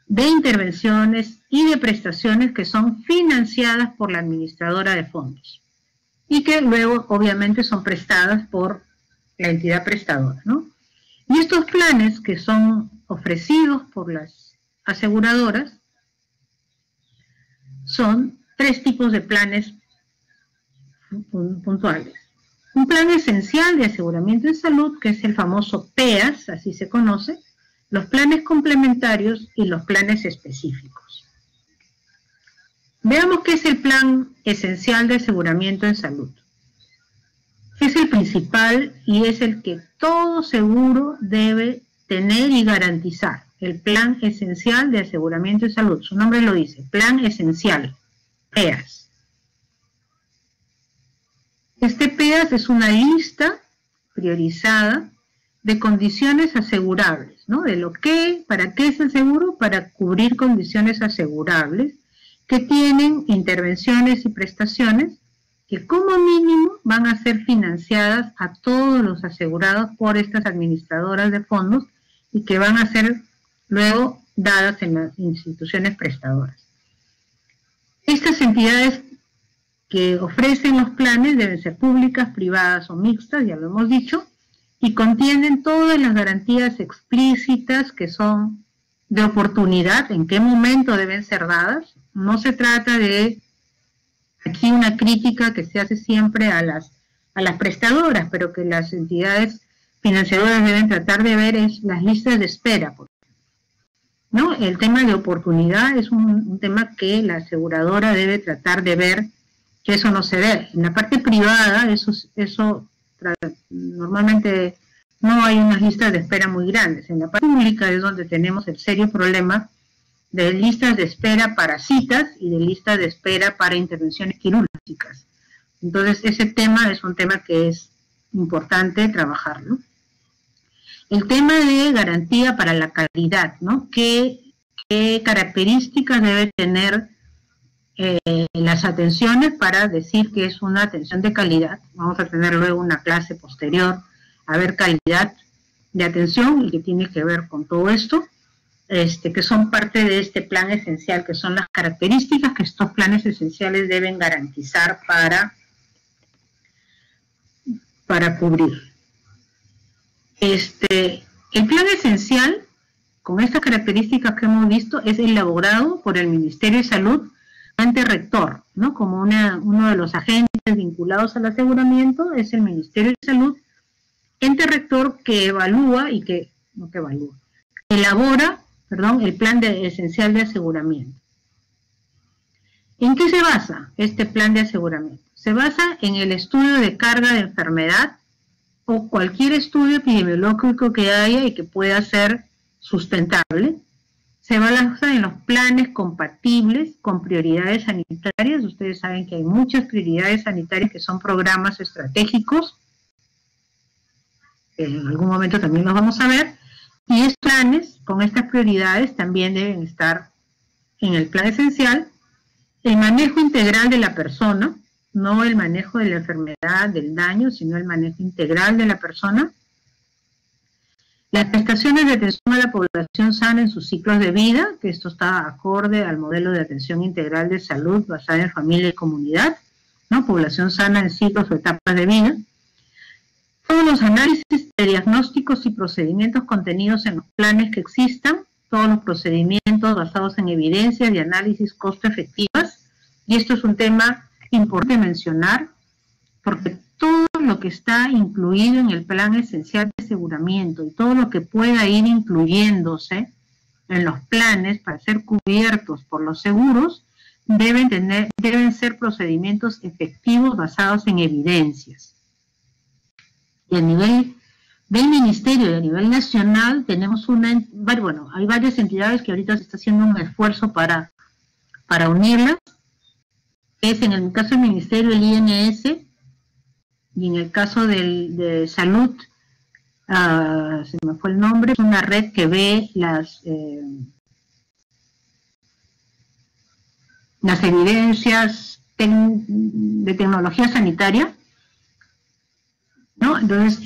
de intervenciones y de prestaciones que son financiadas por la administradora de fondos y que luego obviamente son prestadas por la entidad prestadora, ¿no? Y estos planes que son ofrecidos por las aseguradoras son 3 tipos de planes puntuales. Un plan esencial de aseguramiento en salud, que es el famoso PEAS, así se conoce, los planes complementarios y los planes específicos. Veamos qué es el plan esencial de aseguramiento en salud. Es el principal y es el que todo seguro debe tener y garantizar. El plan esencial de aseguramiento en salud, su nombre lo dice, plan esencial, PEAS. Este PEAS es una lista priorizada de condiciones asegurables, ¿no? De lo que, ¿para qué es el seguro? Para cubrir condiciones asegurables que tienen intervenciones y prestaciones que como mínimo van a ser financiadas a todos los asegurados por estas administradoras de fondos y que van a ser luego dadas en las instituciones prestadoras. Estas entidades que ofrecen los planes deben ser públicas, privadas o mixtas, ya lo hemos dicho, y contienen todas las garantías explícitas que son de oportunidad, en qué momento deben ser dadas. No se trata de, aquí una crítica que se hace siempre a las prestadoras, pero que las entidades financiadoras deben tratar de ver es las listas de espera, ¿no? El tema de oportunidad es un tema que la aseguradora debe tratar de ver que eso no se dé. En la parte privada, eso normalmente no hay unas listas de espera muy grandes. En la parte pública es donde tenemos el serio problema de listas de espera para citas y de listas de espera para intervenciones quirúrgicas. Entonces, ese tema es un tema que es importante trabajarlo. El tema de garantía para la calidad, ¿no? ¿Qué características debe tener las atenciones para decir que es una atención de calidad? Vamos a tener luego una clase posterior a ver calidad de atención y que tiene que ver con todo esto, que son parte de este plan esencial, que son las características que estos planes esenciales deben garantizar para cubrir. El plan esencial, con estas características que hemos visto, es elaborado por el Ministerio de Salud, ente rector, ¿no? Como uno de los agentes vinculados al aseguramiento es el Ministerio de Salud, ente rector que elabora el plan esencial de aseguramiento. ¿En qué se basa este plan de aseguramiento? Se basa en el estudio de carga de enfermedad o cualquier estudio epidemiológico que haya y que pueda ser sustentable. Se basa en los planes compatibles con prioridades sanitarias. Ustedes saben que hay muchas prioridades sanitarias que son programas estratégicos. En algún momento también los vamos a ver. Y estos planes con estas prioridades también deben estar en el plan esencial. El manejo integral de la persona, no el manejo de la enfermedad, del daño, sino el manejo integral de la persona. Las prestaciones de atención a la población sana en sus ciclos de vida, que esto está acorde al modelo de atención integral de salud basada en familia y comunidad, ¿no? Población sana en ciclos o etapas de vida. Todos los análisis de diagnósticos y procedimientos contenidos en los planes que existan, todos los procedimientos basados en evidencias y análisis costo-efectivas, y esto es un tema importante mencionar, porque todo lo que está incluido en el plan esencial de aseguramiento y todo lo que pueda ir incluyéndose en los planes para ser cubiertos por los seguros deben ser procedimientos efectivos basados en evidencias. Y a nivel del Ministerio y a nivel nacional tenemos hay varias entidades que ahorita se está haciendo un esfuerzo para unirlas. Es en el caso del Ministerio el INS, y en el caso de salud, se me fue el nombre, es una red que ve las evidencias de tecnología sanitaria, ¿no? Entonces,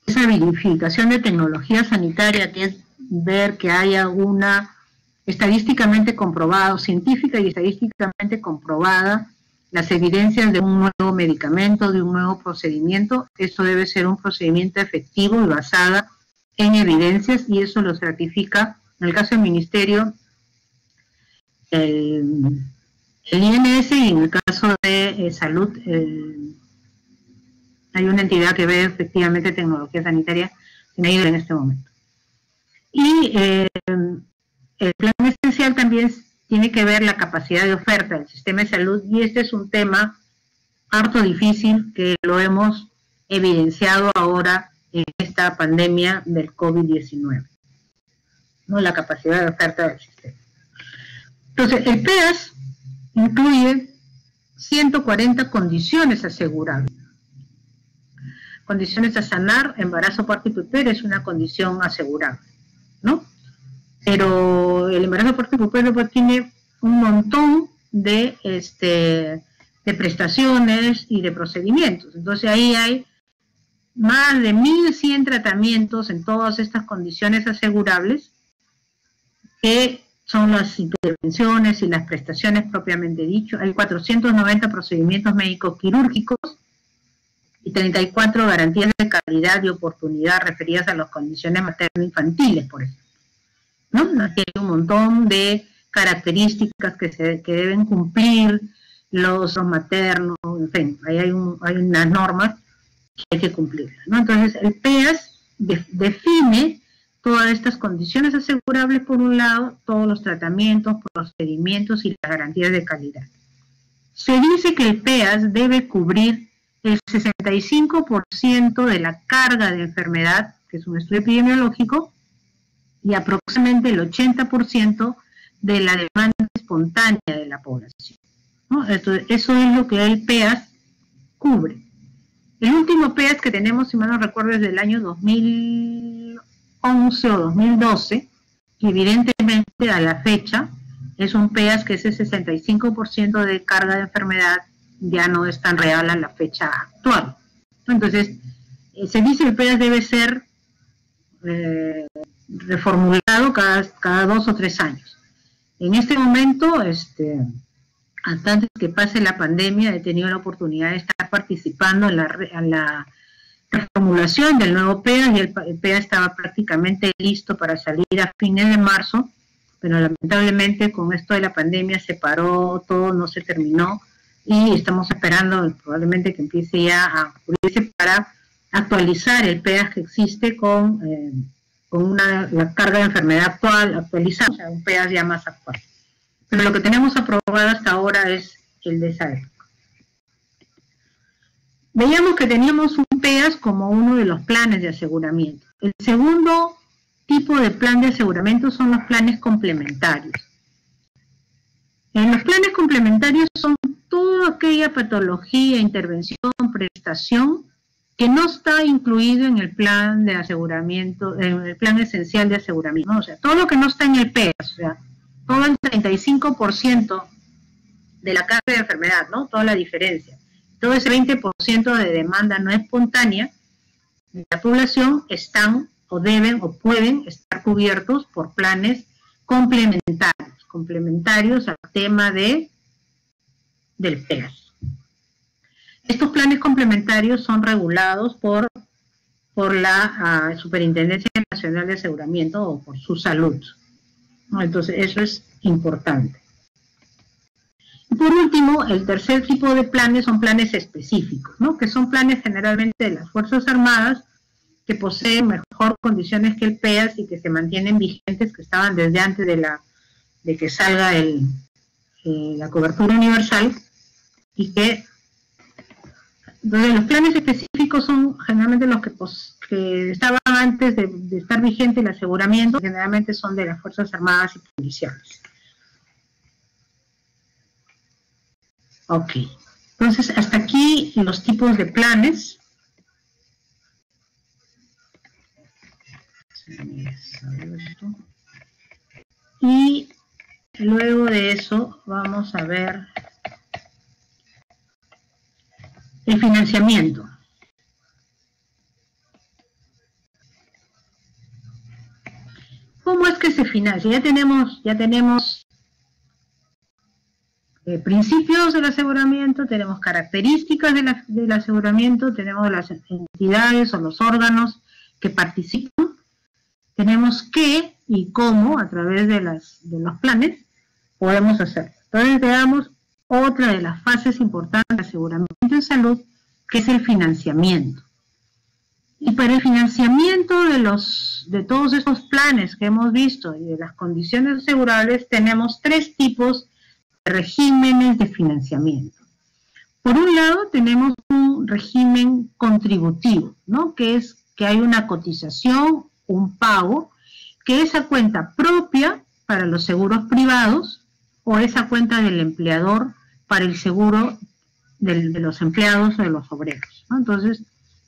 esa verificación de tecnología sanitaria, que es ver que haya una estadísticamente comprobada, científica y estadísticamente comprobada las evidencias de un nuevo medicamento, de un nuevo procedimiento. Eso debe ser un procedimiento efectivo y basado en evidencias, y eso lo certifica, en el caso del Ministerio, el INS, y en el caso de salud, hay una entidad que ve efectivamente tecnología sanitaria en INAIR en este momento. Y el plan esencial también tiene que ver la capacidad de oferta del sistema de salud, y este es un tema harto difícil que lo hemos evidenciado ahora en esta pandemia del COVID-19, ¿no? La capacidad de oferta del sistema. Entonces, el PEAS incluye 140 condiciones asegurables. Condiciones a sanar, embarazo, parto y puerperio es una condición asegurable, ¿no? Pero el embarazo, parto y puerperio pues tiene un montón de prestaciones y de procedimientos. Entonces ahí hay más de 1.100 tratamientos en todas estas condiciones asegurables, que son las intervenciones y las prestaciones propiamente dicho. Hay 490 procedimientos médicos quirúrgicos y 34 garantías de calidad y oportunidad referidas a las condiciones materno-infantiles, por ejemplo, ¿no? Aquí hay un montón de características que deben cumplir los maternos, en fin, ahí hay unas normas que hay que cumplirlas, ¿no? Entonces, el PEAS define todas estas condiciones asegurables, por un lado, todos los tratamientos, procedimientos y las garantías de calidad. Se dice que el PEAS debe cubrir el 65% de la carga de enfermedad, que es un estudio epidemiológico, y aproximadamente el 80% de la demanda espontánea de la población, ¿no? Entonces, eso es lo que el PEAS cubre. El último PEAS que tenemos, si mal no recuerdo, es del año 2011 o 2012, y evidentemente a la fecha es un PEAS que ese 65% de carga de enfermedad ya no es tan real a la fecha actual. Entonces, se dice que el PEAS debe ser reformulado cada 2 o 3 años. En este momento, hasta antes que pase la pandemia, he tenido la oportunidad de estar participando en la reformulación del nuevo PEAS, y el PEAS estaba prácticamente listo para salir a fines de marzo, pero lamentablemente con esto de la pandemia se paró todo, no se terminó, y estamos esperando probablemente que empiece ya a cubrirse para actualizar el PEAS que existe con la carga de enfermedad actual actualizada, o sea, un PEAS ya más actual. Pero lo que tenemos aprobado hasta ahora es el de esa época. Veíamos que teníamos un PEAS como uno de los planes de aseguramiento. El segundo tipo de plan de aseguramiento son los planes complementarios. En los planes complementarios son toda aquella patología, intervención, prestación que no está incluido en el plan de aseguramiento, en el plan esencial de aseguramiento, ¿no? O sea, todo lo que no está en el PEAS, o sea, todo el 35% de la carga de enfermedad, ¿no? Toda la diferencia. Todo ese 20% de demanda no espontánea de la población están o deben o pueden estar cubiertos por planes complementarios al tema del PEAS. Estos planes complementarios son regulados por la Superintendencia Nacional de Aseguramiento o por su salud, ¿no? Entonces, eso es importante. Y por último, el tercer tipo de planes son planes específicos, ¿no? Que son planes generalmente de las Fuerzas Armadas, que poseen mejor condiciones que el PEAS y que se mantienen vigentes, que estaban desde antes de que salga la cobertura universal, y que entonces los planes específicos son generalmente los que estaban antes de estar vigente el aseguramiento, generalmente son de las Fuerzas Armadas y policiales. Ok, entonces hasta aquí los tipos de planes. Y luego de eso vamos a ver el financiamiento. ¿Cómo es que se financia? Ya tenemos principios del aseguramiento, tenemos características del aseguramiento, tenemos las entidades o los órganos que participan, tenemos qué y cómo a través de los planes podemos hacerlo. Entonces veamos otra de las fases importantes del aseguramiento en salud, que es el financiamiento. Y para el financiamiento de todos estos planes que hemos visto y de las condiciones asegurables, tenemos tres tipos de regímenes de financiamiento. Por un lado, tenemos un régimen contributivo, ¿no? Que es que hay una cotización, un pago, que es a cuenta propia para los seguros privados o es a cuenta del empleador para el seguro de los empleados o de los obreros, ¿no? Entonces,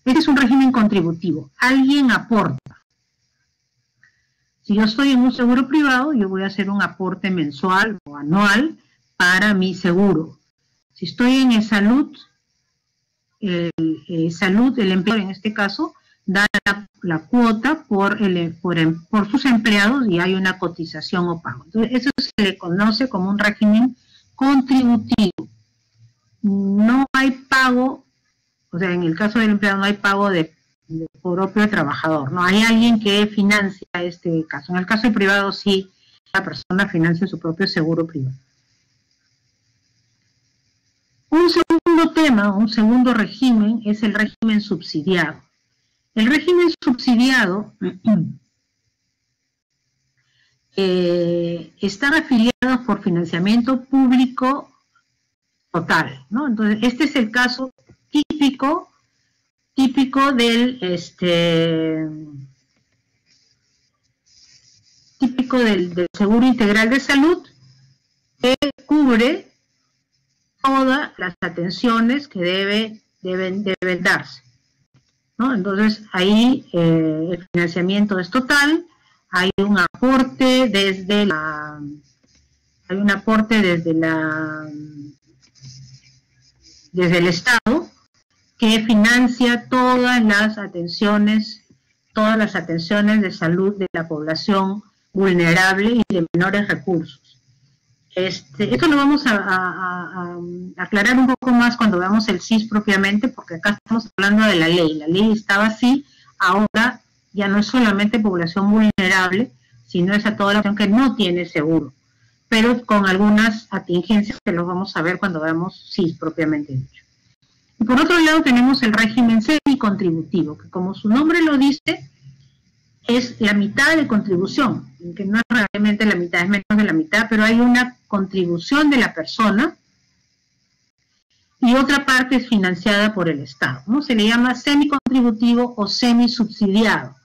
este es un régimen contributivo. Alguien aporta. Si yo estoy en un seguro privado, yo voy a hacer un aporte mensual o anual para mi seguro. Si estoy en salud, el empleador en este caso da la cuota por sus empleados y hay una cotización o pago. Entonces, eso se le conoce como un régimen contributivo. No hay pago. O sea, en el caso del empleado no hay pago de propio trabajador, no hay alguien que financia este caso. En el caso del privado sí, la persona financia su propio seguro privado. Un segundo tema, un segundo régimen es el régimen subsidiado. El régimen subsidiado están afiliados por financiamiento público total, ¿no? Entonces, este es el caso típico del seguro integral de salud, que cubre todas las atenciones que deben darse, ¿no? Entonces ahí el financiamiento es total, hay un aporte desde el Estado, que financia todas las atenciones de salud de la población vulnerable y de menores recursos. Esto lo vamos a aclarar un poco más cuando veamos el SIS propiamente, porque acá estamos hablando de la ley. La ley estaba así, ahora ya no es solamente población vulnerable, sino es a toda la población que no tiene seguro, pero con algunas atingencias que los vamos a ver cuando veamos SIS propiamente dicho. Y por otro lado tenemos el régimen semicontributivo, que como su nombre lo dice, es la mitad de contribución, que no es realmente la mitad, es menos de la mitad, pero hay una contribución de la persona y otra parte es financiada por el Estado, ¿no? Se le llama semicontributivo o semisubsidiado,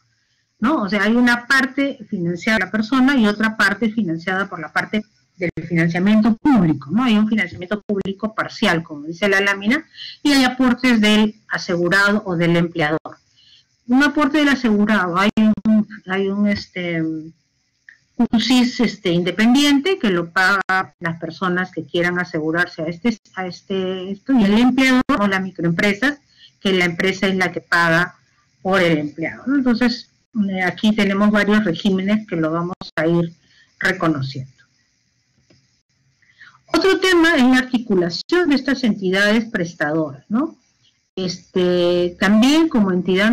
¿no? O sea, hay una parte financiada por la persona y otra parte financiada por la parte del financiamiento público, ¿no? Hay un financiamiento público parcial, como dice la lámina, y hay aportes del asegurado o del empleador. Un aporte del asegurado, hay un SIS independiente que lo paga las personas que quieran asegurarse a esto, y el empleador o las microempresas, que la empresa es la que paga por el empleado, ¿no? Entonces, aquí tenemos varios regímenes que lo vamos a ir reconociendo. Otro tema es la articulación de estas entidades prestadoras, ¿no? También como entidad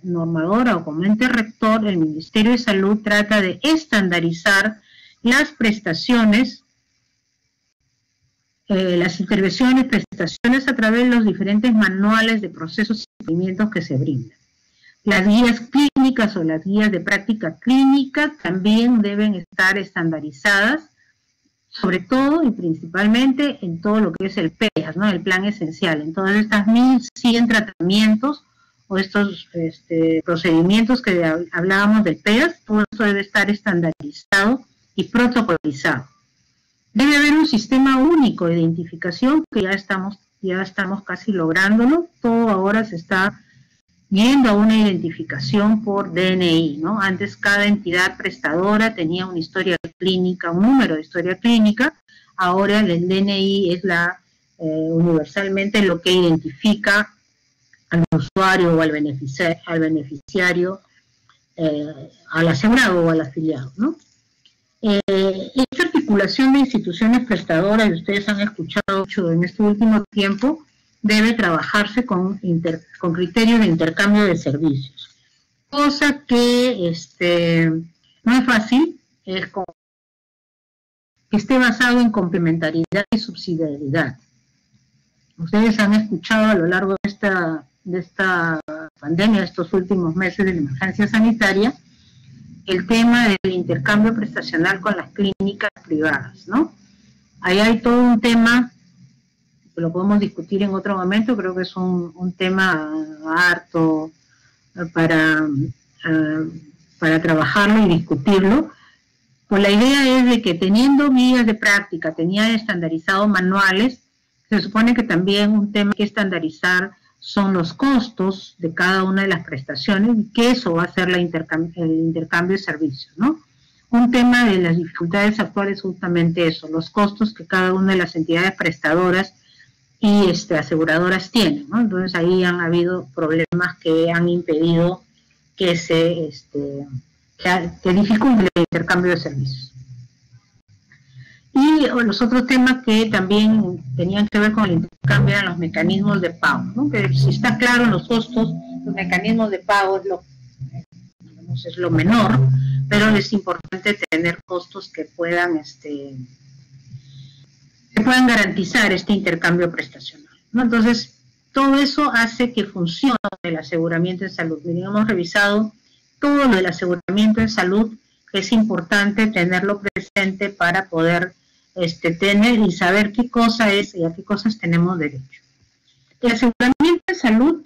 normadora o como ente rector, el Ministerio de Salud trata de estandarizar las prestaciones, las intervenciones, prestaciones a través de los diferentes manuales de procesos y procedimientos que se brindan. Las guías clínicas o las guías de práctica clínica también deben estar estandarizadas, sobre todo y principalmente en todo lo que es el PEAS, ¿no? El plan esencial. En todas estas 1.100 tratamientos o estos procedimientos que hablábamos del PEAS, todo esto debe estar estandarizado y protocolizado. Debe haber un sistema único de identificación, que ya estamos casi lográndolo. Todo ahora se está yendo a una identificación por DNI, ¿no? Antes cada entidad prestadora tenía una historia clínica, un número de historia clínica. Ahora el DNI es universalmente lo que identifica al usuario o al beneficiario, al asegurado o al afiliado, ¿no? Esta articulación de instituciones prestadoras, y ustedes han escuchado mucho en este último tiempo, debe trabajarse con criterios de intercambio de servicios. Cosa que no es fácil, es que esté basado en complementariedad y subsidiariedad. Ustedes han escuchado a lo largo de esta pandemia, de estos últimos meses de la emergencia sanitaria, el tema del intercambio prestacional con las clínicas privadas, ¿no? Ahí hay todo un tema, que lo podemos discutir en otro momento, creo que es un tema harto para trabajarlo y discutirlo. Pues la idea es de que teniendo guías de práctica, tenían estandarizados manuales, se supone que también un tema que estandarizar son los costos de cada una de las prestaciones y que eso va a ser el intercambio de servicios, ¿no? Un tema de las dificultades actuales es justamente eso, los costos que cada una de las entidades prestadoras y aseguradoras tienen, ¿no? Entonces ahí han habido problemas que han impedido que que dificulte el intercambio de servicios. Y los otros temas que también tenían que ver con el intercambio eran los mecanismos de pago, ¿no? Que si está claro en los costos, los mecanismos de pago es lo menor, pero es importante tener costos que puedan garantizar este intercambio prestacional, ¿no? Entonces, todo eso hace que funcione el aseguramiento en salud. Miren, hemos revisado todo lo del aseguramiento en salud, que es importante tenerlo presente para poder tener y saber qué cosa es y a qué cosas tenemos derecho. El aseguramiento en salud,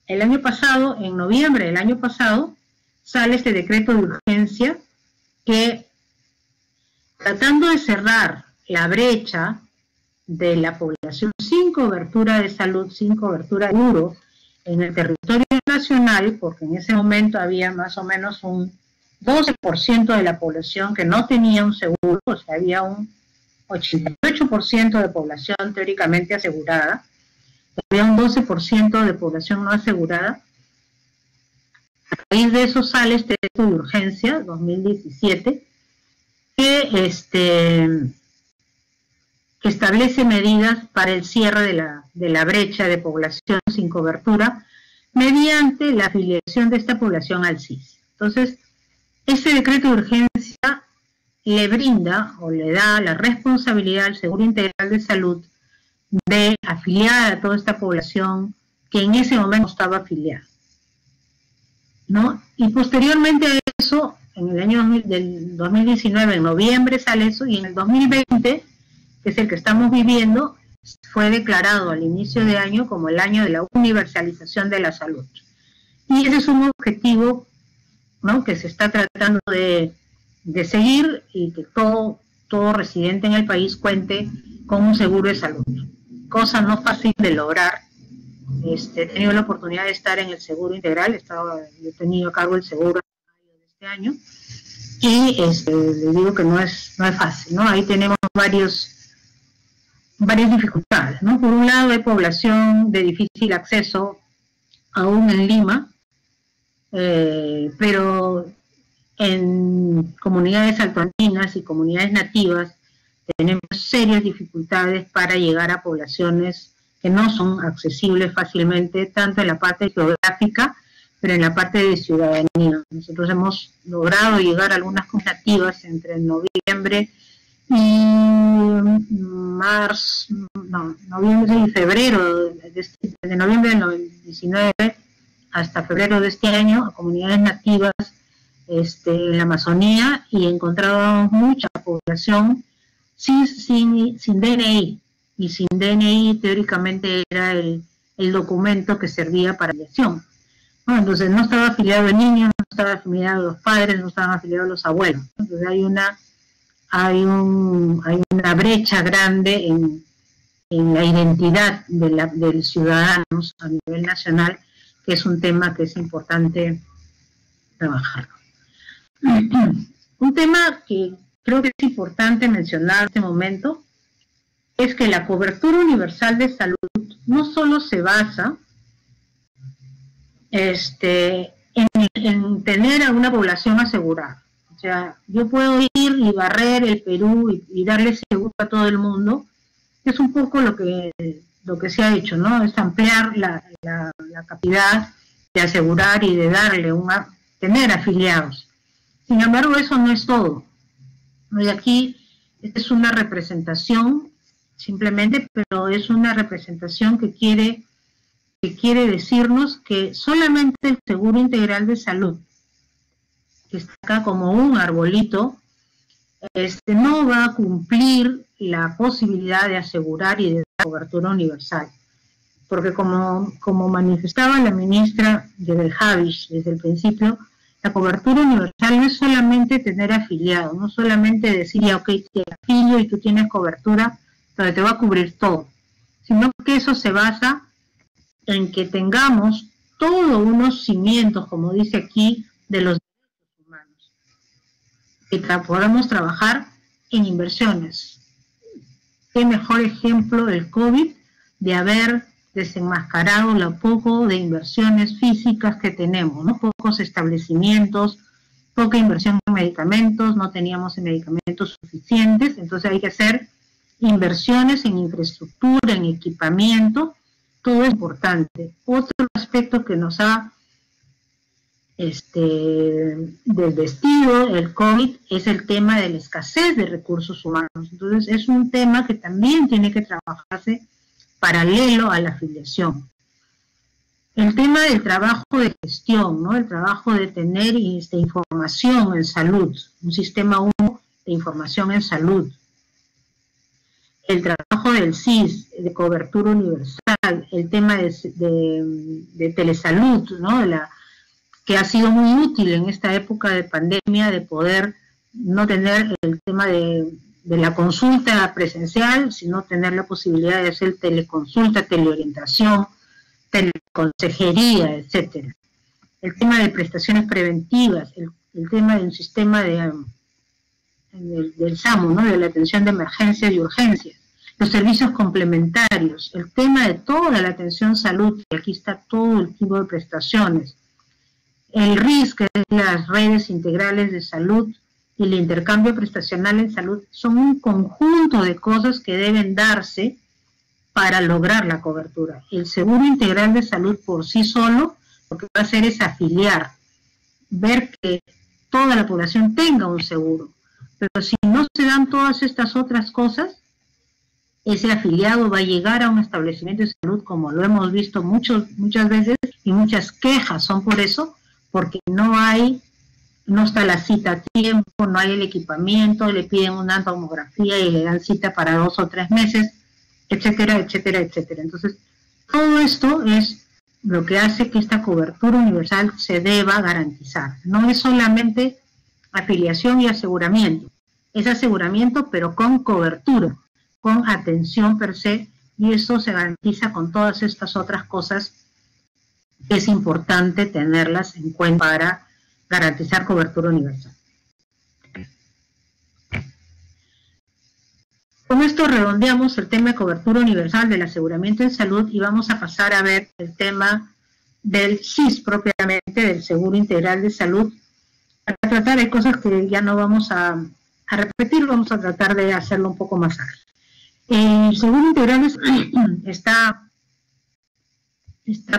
el año pasado, en noviembre del año pasado, sale este decreto de urgencia que, tratando de cerrar la brecha de la población sin cobertura de salud, sin cobertura de seguro en el territorio nacional, porque en ese momento había más o menos un 12% de la población que no tenía un seguro, o sea, había un 88% de población teóricamente asegurada, había un 12% de población no asegurada. A raíz de eso sale este decreto de urgencia 2017 que establece medidas para el cierre de la brecha de población sin cobertura mediante la afiliación de esta población al SIS. Entonces, este decreto de urgencia le brinda o le da la responsabilidad al Seguro Integral de Salud de afiliar a toda esta población que en ese momento estaba afiliada, ¿no? Y posteriormente a eso, en el año del 2019, en noviembre sale eso, y en el 2020, que es el que estamos viviendo, fue declarado al inicio de año como el año de la universalización de la salud. Y ese es un objetivo, ¿no?, que se está tratando de seguir, y que todo residente en el país cuente con un seguro de salud. Cosa no fácil de lograr. He tenido la oportunidad de estar en el seguro integral, yo he tenido a cargo el seguro de este año, y le digo que no es fácil, ¿no? Ahí tenemos varias dificultades, ¿no? Por un lado, hay población de difícil acceso, aún en Lima, pero en comunidades altoandinas y comunidades nativas tenemos serias dificultades para llegar a poblaciones que no son accesibles fácilmente, tanto en la parte geográfica, pero en la parte de ciudadanía. Nosotros hemos logrado llegar a algunas comunidades nativas entre noviembre y noviembre y febrero, de noviembre del 19 hasta febrero de este año, a comunidades nativas en la Amazonía, y encontrábamos mucha población sin DNI, y sin DNI teóricamente era el documento que servía para afiliación, ¿no? Entonces no estaba afiliado el niño, no estaba afiliado los padres, no estaban afiliados los abuelos. Entonces hay una brecha grande en la identidad del ciudadanos a nivel nacional, que es un tema que es importante trabajar. Un tema que creo que es importante mencionar en este momento es que la cobertura universal de salud no solo se basa en tener a una población asegurada. sea, yo puedo ir y barrer el Perú y darle seguro a todo el mundo. Es un poco lo que se ha hecho, ¿no? Es ampliar la capacidad de asegurar y de darle tener afiliados. Sin embargo, eso no es todo. Y aquí es una representación, simplemente, pero es una representación que quiere decirnos que solamente el Seguro Integral de Salud, que está acá como un arbolito, no va a cumplir la posibilidad de asegurar y de dar cobertura universal. Porque como manifestaba la ministra Yedel Javish desde el principio, la cobertura universal no es solamente tener afiliado, no solamente decir, ya, ok, te afilio y tú tienes cobertura, donde te va a cubrir todo, sino que eso se basa en que tengamos todos unos cimientos, como dice aquí, de los derechos humanos, que podamos trabajar en inversiones. Qué mejor ejemplo el COVID de haber desenmascarado lo poco de inversiones físicas que tenemos, ¿no? Pocos establecimientos, poca inversión en medicamentos, no teníamos medicamentos suficientes, entonces hay que hacer inversiones en infraestructura, en equipamiento, todo es importante. Otro aspecto que nos ha desvestido el COVID es el tema de la escasez de recursos humanos. Entonces es un tema que también tiene que trabajarse paralelo a la afiliación. El tema del trabajo de gestión, ¿no? El trabajo de tener información en salud, un sistema único de información en salud. El trabajo del SIS, de cobertura universal, el tema de telesalud, ¿no? Que ha sido muy útil en esta época de pandemia, de poder no tener el tema de la consulta presencial, sino tener la posibilidad de hacer teleconsulta, teleorientación, teleconsejería, etcétera. El tema de prestaciones preventivas, el tema de un sistema del SAMU, ¿no? De la atención de emergencias y urgencias, los servicios complementarios, el tema de toda la atención salud, y aquí está todo el tipo de prestaciones, el RIS, que es las redes integrales de salud, y el intercambio prestacional en salud, son un conjunto de cosas que deben darse para lograr la cobertura. El Seguro Integral de Salud por sí solo lo que va a hacer es afiliar, ver que toda la población tenga un seguro, pero si no se dan todas estas otras cosas, ese afiliado va a llegar a un establecimiento de salud, como lo hemos visto muchas veces, y muchas quejas son por eso, porque no está la cita a tiempo, no hay el equipamiento, le piden una tomografía y le dan cita para 2 o 3 meses, etcétera, etcétera, etcétera. Entonces, todo esto es lo que hace que esta cobertura universal se deba garantizar. No es solamente afiliación y aseguramiento, es aseguramiento pero con cobertura, con atención per se, y eso se garantiza con todas estas otras cosas que es importante tenerlas en cuenta para garantizar cobertura universal. Con esto redondeamos el tema de cobertura universal del aseguramiento en salud y vamos a pasar a ver el tema del SIS propiamente, del Seguro Integral de Salud. Para tratar de cosas que ya no vamos a repetir, vamos a tratar de hacerlo un poco más ágil. El Seguro Integral está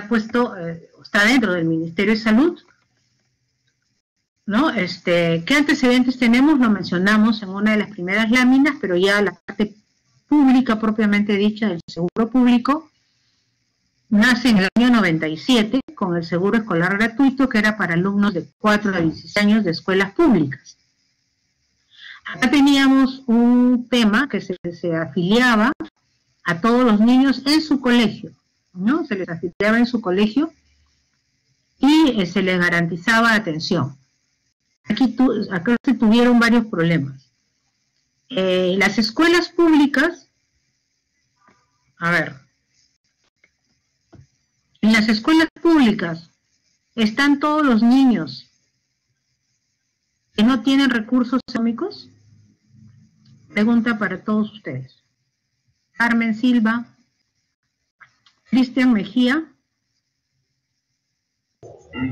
puesto, está dentro del Ministerio de Salud, ¿no? ¿Qué antecedentes tenemos? Lo mencionamos en una de las primeras láminas, pero ya la parte pública propiamente dicha del seguro público nace en el año 97 con el seguro escolar gratuito, que era para alumnos de 4 a 16 años de escuelas públicas. Acá teníamos un tema que se afiliaba a todos los niños en su colegio, ¿no? Se les afiliaba en su colegio y se les garantizaba atención. Acá se tuvieron varios problemas. Las escuelas públicas, en las escuelas públicas están todos los niños que no tienen recursos económicos. Pregunta para todos ustedes. Carmen Silva, Cristian Mejía.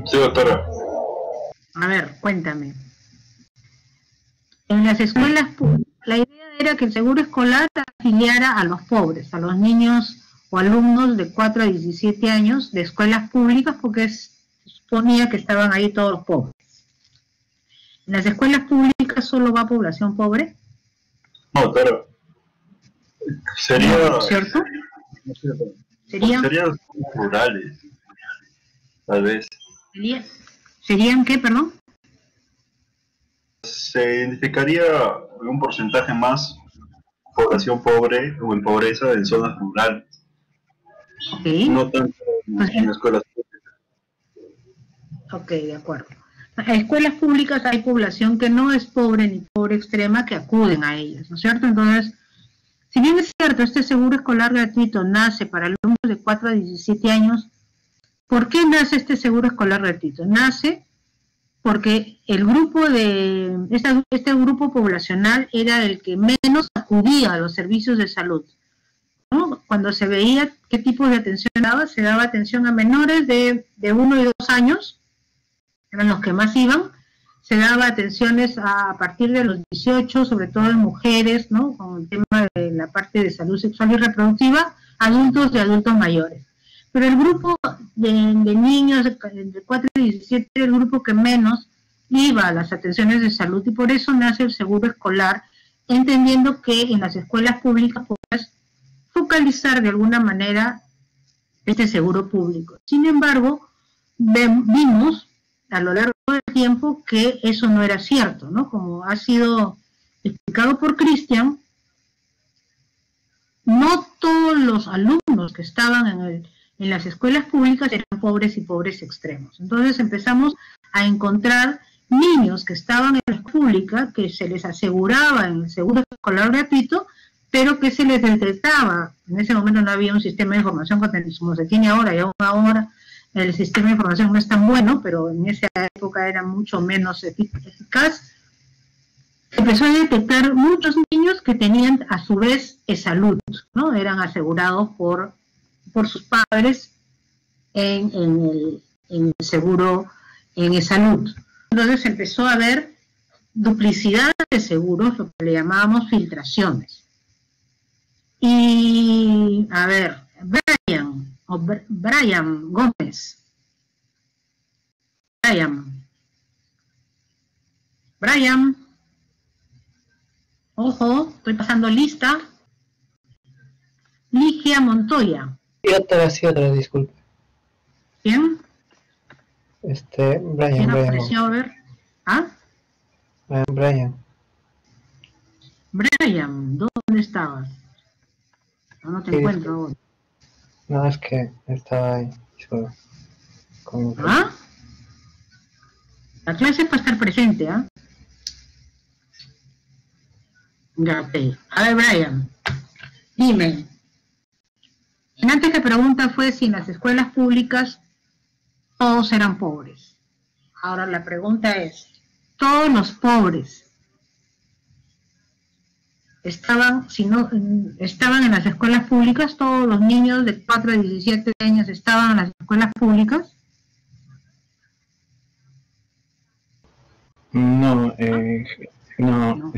Sí, doctora. A ver, cuéntame. En las escuelas públicas, la idea era que el seguro escolar afiliara a los pobres, a los niños o alumnos de 4 a 17 años de escuelas públicas, porque se suponía que estaban ahí todos los pobres. ¿En las escuelas públicas solo va población pobre? No, claro. Sería... ¿Cierto? Serían rurales, tal vez. ¿Serían qué, perdón? Se identificaría un porcentaje más población pobre o en pobreza en zonas rurales. Okay. No tanto en escuelas públicas. Ok, de acuerdo. En escuelas públicas hay población que no es pobre ni pobre extrema que acuden a ellas, ¿no es cierto? Entonces, si bien es cierto, este seguro escolar gratuito nace para alumnos de 4 a 17 años, ¿por qué nace este seguro escolar gratuito? Nace porque el grupo de este grupo poblacional era el que menos acudía a los servicios de salud, ¿no? Cuando se veía qué tipo de atención daba, se daba atención a menores de 1 y 2 años, eran los que más iban, se daba atenciones a partir de los 18, sobre todo en mujeres, ¿no? Con el tema de la parte de salud sexual y reproductiva, adultos y adultos mayores. Pero el grupo de niños de 4 a 17 era el grupo que menos iba a las atenciones de salud, y por eso nace el seguro escolar, entendiendo que en las escuelas públicas puedes focalizar de alguna manera este seguro público. Sin embargo, vimos a lo largo del tiempo que eso no era cierto, ¿no? Como ha sido explicado por Cristian, no todos los alumnos que estaban en las escuelas públicas eran pobres y pobres extremos. Entonces empezamos a encontrar niños que estaban en la escuela pública, que se les aseguraba en el seguro escolar gratuito, pero que se les detectaba. En ese momento no había un sistema de información como se tiene ahora, y aún ahora el sistema de información no es tan bueno, pero en esa época era mucho menos eficaz. Empezó a detectar muchos niños que tenían a su vez salud, ¿no? Eran asegurados por sus padres en el seguro en salud. Entonces empezó a haber duplicidad de seguros, lo que le llamábamos filtraciones. Y, a ver, Brian Gómez. Brian. Ojo, estoy pasando lista. Ligia Montoya. Sí, otra, disculpe. ¿Quién? Brian. ¿Quién apareció? A ver. ¿Ah? Brian, ¿dónde estabas? No te encuentro ahora. No, es que estaba ahí solo. ¿Ah? La clase es para estar presente, ¿ah? Ya, ok. A ver, Brian, dime. Antes la pregunta fue si en las escuelas públicas todos eran pobres. Ahora la pregunta es, ¿todos los pobres estaban en las escuelas públicas? ¿Todos los niños de 4 a 17 años estaban en las escuelas públicas? No, no.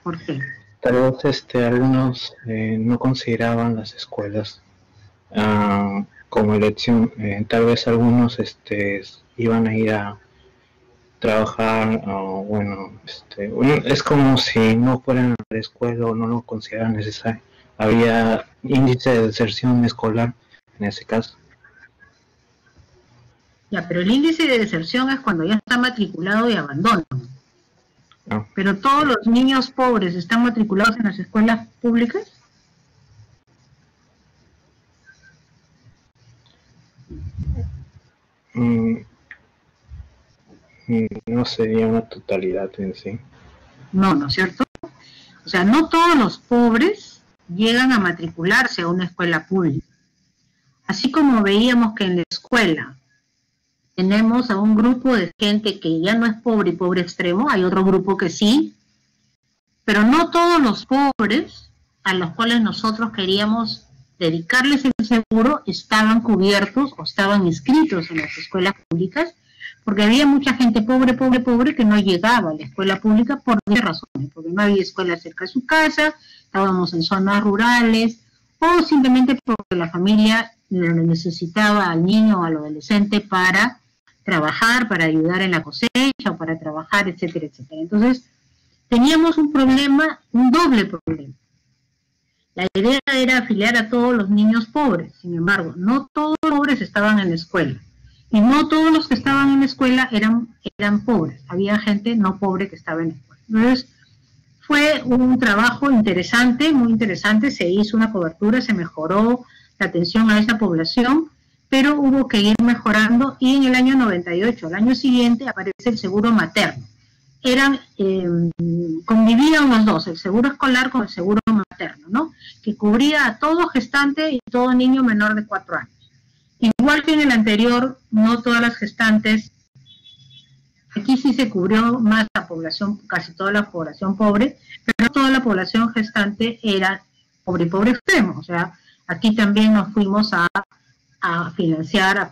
¿Por qué? Tal vez algunos no consideraban las escuelas como elección. Tal vez algunos iban a ir a trabajar, es como si no fueran a la escuela o no lo consideraran necesario. Había índice de deserción escolar en ese caso. Ya, pero el índice de deserción es cuando ya está matriculado y abandonan. No. Pero todos los niños pobres están matriculados en las escuelas públicas. No sería una totalidad en sí. No, ¿no es cierto? O sea, no todos los pobres llegan a matricularse a una escuela pública. Así como veíamos que en la escuela tenemos a un grupo de gente que ya no es pobre y pobre extremo, hay otro grupo que sí, pero no todos los pobres a los cuales nosotros queríamos dedicarles el seguro estaban cubiertos o estaban inscritos en las escuelas públicas, porque había mucha gente pobre que no llegaba a la escuela pública por varias razones, porque no había escuela cerca de su casa, estábamos en zonas rurales, o simplemente porque la familia necesitaba al niño o al adolescente para trabajar, para ayudar en la cosecha o para trabajar, etcétera, etcétera. Entonces, teníamos un problema, un doble problema. La idea era afiliar a todos los niños pobres, sin embargo, no todos los pobres estaban en la escuela. Y no todos los que estaban en la escuela eran pobres, había gente no pobre que estaba en la escuela. Entonces, fue un trabajo interesante, muy interesante, se hizo una cobertura, se mejoró la atención a esta población, pero hubo que ir mejorando y en el año 98, el año siguiente, aparece el seguro materno. Convivían los dos, el seguro escolar con el seguro materno, ¿no? Que cubría a todo gestante y todo niño menor de 4 años. Igual que en el anterior, no todas las gestantes, aquí sí se cubrió más la población, casi toda la población pobre, pero no toda la población gestante era pobre y pobre extremo. O sea, aquí también nos fuimos a financiar a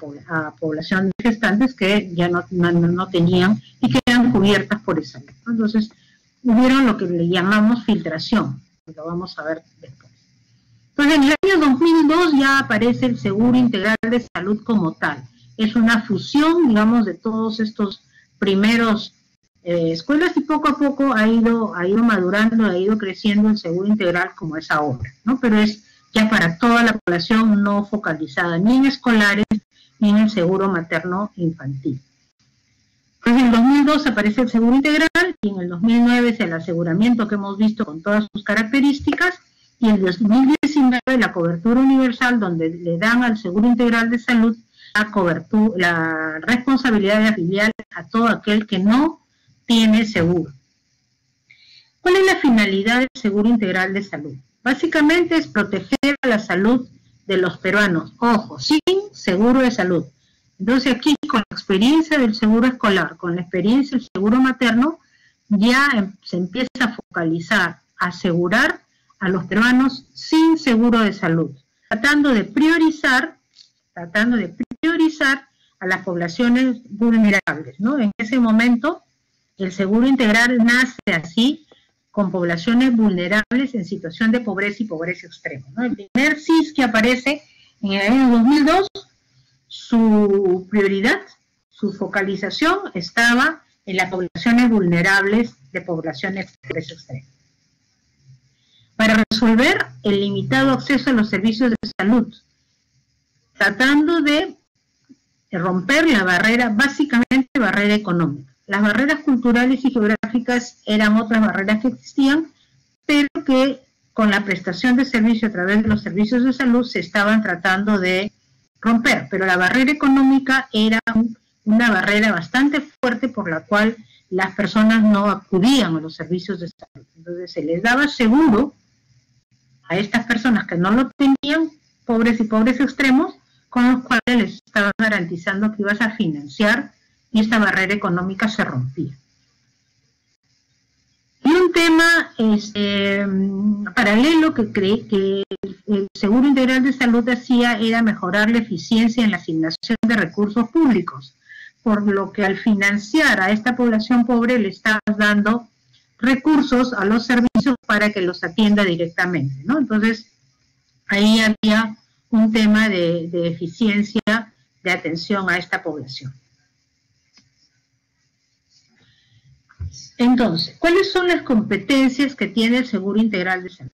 población de gestantes que ya no tenían y que eran cubiertas por esa ley. Entonces, hubieron lo que le llamamos filtración, que lo vamos a ver después. Entonces, en el año 2002 ya aparece el Seguro Integral de Salud como tal. Es una fusión, digamos, de todos estos primeros escuelas y poco a poco ha ido madurando, ha ido creciendo el Seguro Integral como es ahora, ¿no? Pero es ya para toda la población, no focalizada ni en escolares ni en el seguro materno infantil. Entonces, en el 2002 aparece el seguro integral y en el 2009 es el aseguramiento que hemos visto con todas sus características y en el 2019 la cobertura universal, donde le dan al seguro integral de salud la responsabilidad de afiliar a todo aquel que no tiene seguro. ¿Cuál es la finalidad del seguro integral de salud? Básicamente es proteger a la salud de los peruanos, ojo, sin seguro de salud. Entonces aquí con la experiencia del seguro escolar, con la experiencia del seguro materno, ya se empieza a focalizar, a asegurar a los peruanos sin seguro de salud, tratando de priorizar a las poblaciones vulnerables, ¿no? En ese momento el seguro integral nace así, con poblaciones vulnerables en situación de pobreza y pobreza extrema, ¿no? El primer SIS que aparece en el año 2002, su prioridad, su focalización estaba en las poblaciones vulnerables de poblaciones de pobreza extrema. Para resolver el limitado acceso a los servicios de salud, tratando de romper la barrera, básicamente barrera económica. Las barreras culturales y geográficas eran otras barreras que existían, pero que con la prestación de servicio a través de los servicios de salud se estaban tratando de romper. Pero la barrera económica era una barrera bastante fuerte por la cual las personas no acudían a los servicios de salud. Entonces se les daba seguro a estas personas que no lo tenían, pobres y pobres extremos, con los cuales les estaban garantizando que ibas a financiar y esta barrera económica se rompía. Y un tema paralelo que el Seguro Integral de Salud hacía era mejorar la eficiencia en la asignación de recursos públicos, por lo que al financiar a esta población pobre le estabas dando recursos a los servicios para que los atienda directamente, ¿no? Entonces, ahí había un tema de eficiencia de atención a esta población. Entonces, ¿cuáles son las competencias que tiene el Seguro Integral de Salud?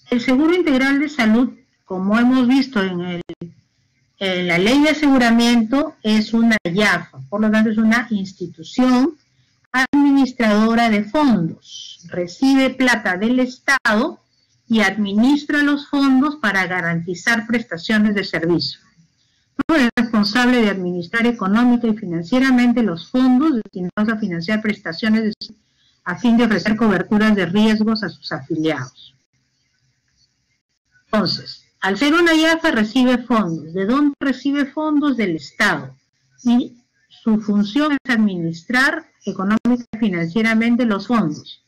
El Seguro Integral de Salud, como hemos visto en la ley de aseguramiento, es una IAFA, por lo tanto es una institución administradora de fondos, recibe plata del Estado y administra los fondos para garantizar prestaciones de servicio. Es responsable de administrar económica y financieramente los fondos destinados a financiar prestaciones de servicio a fin de ofrecer coberturas de riesgos a sus afiliados. Entonces, al ser una IAFA recibe fondos. ¿De dónde recibe fondos? Del Estado. Y su función es administrar económica y financieramente los fondos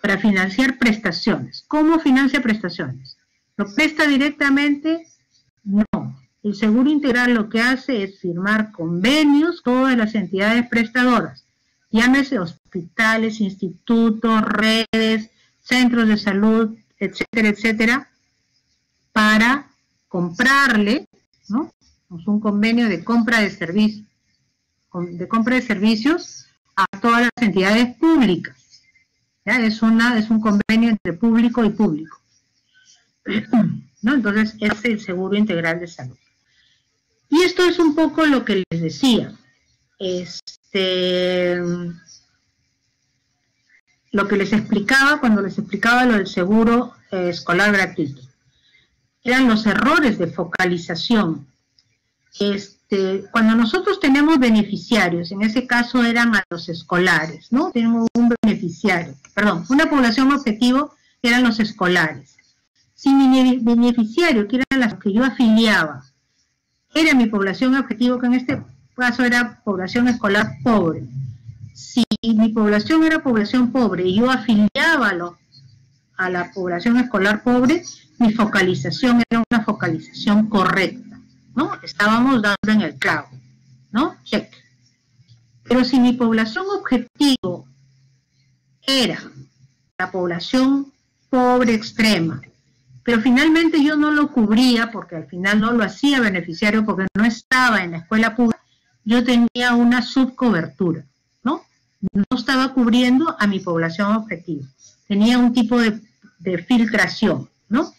para financiar prestaciones. ¿Cómo financia prestaciones? ¿Lo presta directamente? No. El seguro integral lo que hace es firmar convenios con todas las entidades prestadoras, llámese hospitales, institutos, redes, centros de salud, etcétera, etcétera, para comprarle, ¿no? Es un convenio de compra de servicios, a todas las entidades públicas. ¿Ya? Es un convenio entre público y público, ¿no? Entonces es el seguro integral de salud. Y esto es un poco lo que les decía. Lo que les explicaba cuando les explicaba lo del seguro escolar gratuito. Eran los errores de focalización. Cuando nosotros tenemos beneficiarios, en ese caso eran a los escolares, ¿no? Tenemos un beneficiario, perdón, una población objetivo eran los escolares. Si mi beneficiario, que eran las que yo afiliaba, era mi población objetivo, que en este caso era población escolar pobre. Si mi población era población pobre y yo afiliaba a la población escolar pobre, mi focalización era una focalización correcta, ¿no? Estábamos dando en el clavo, ¿no? Check. Pero si mi población objetivo era la población pobre extrema, pero finalmente yo no lo cubría, porque al final no lo hacía beneficiario, porque no estaba en la escuela pública, yo tenía una subcobertura, ¿no? No estaba cubriendo a mi población objetivo. Tenía un tipo de filtración, ¿no?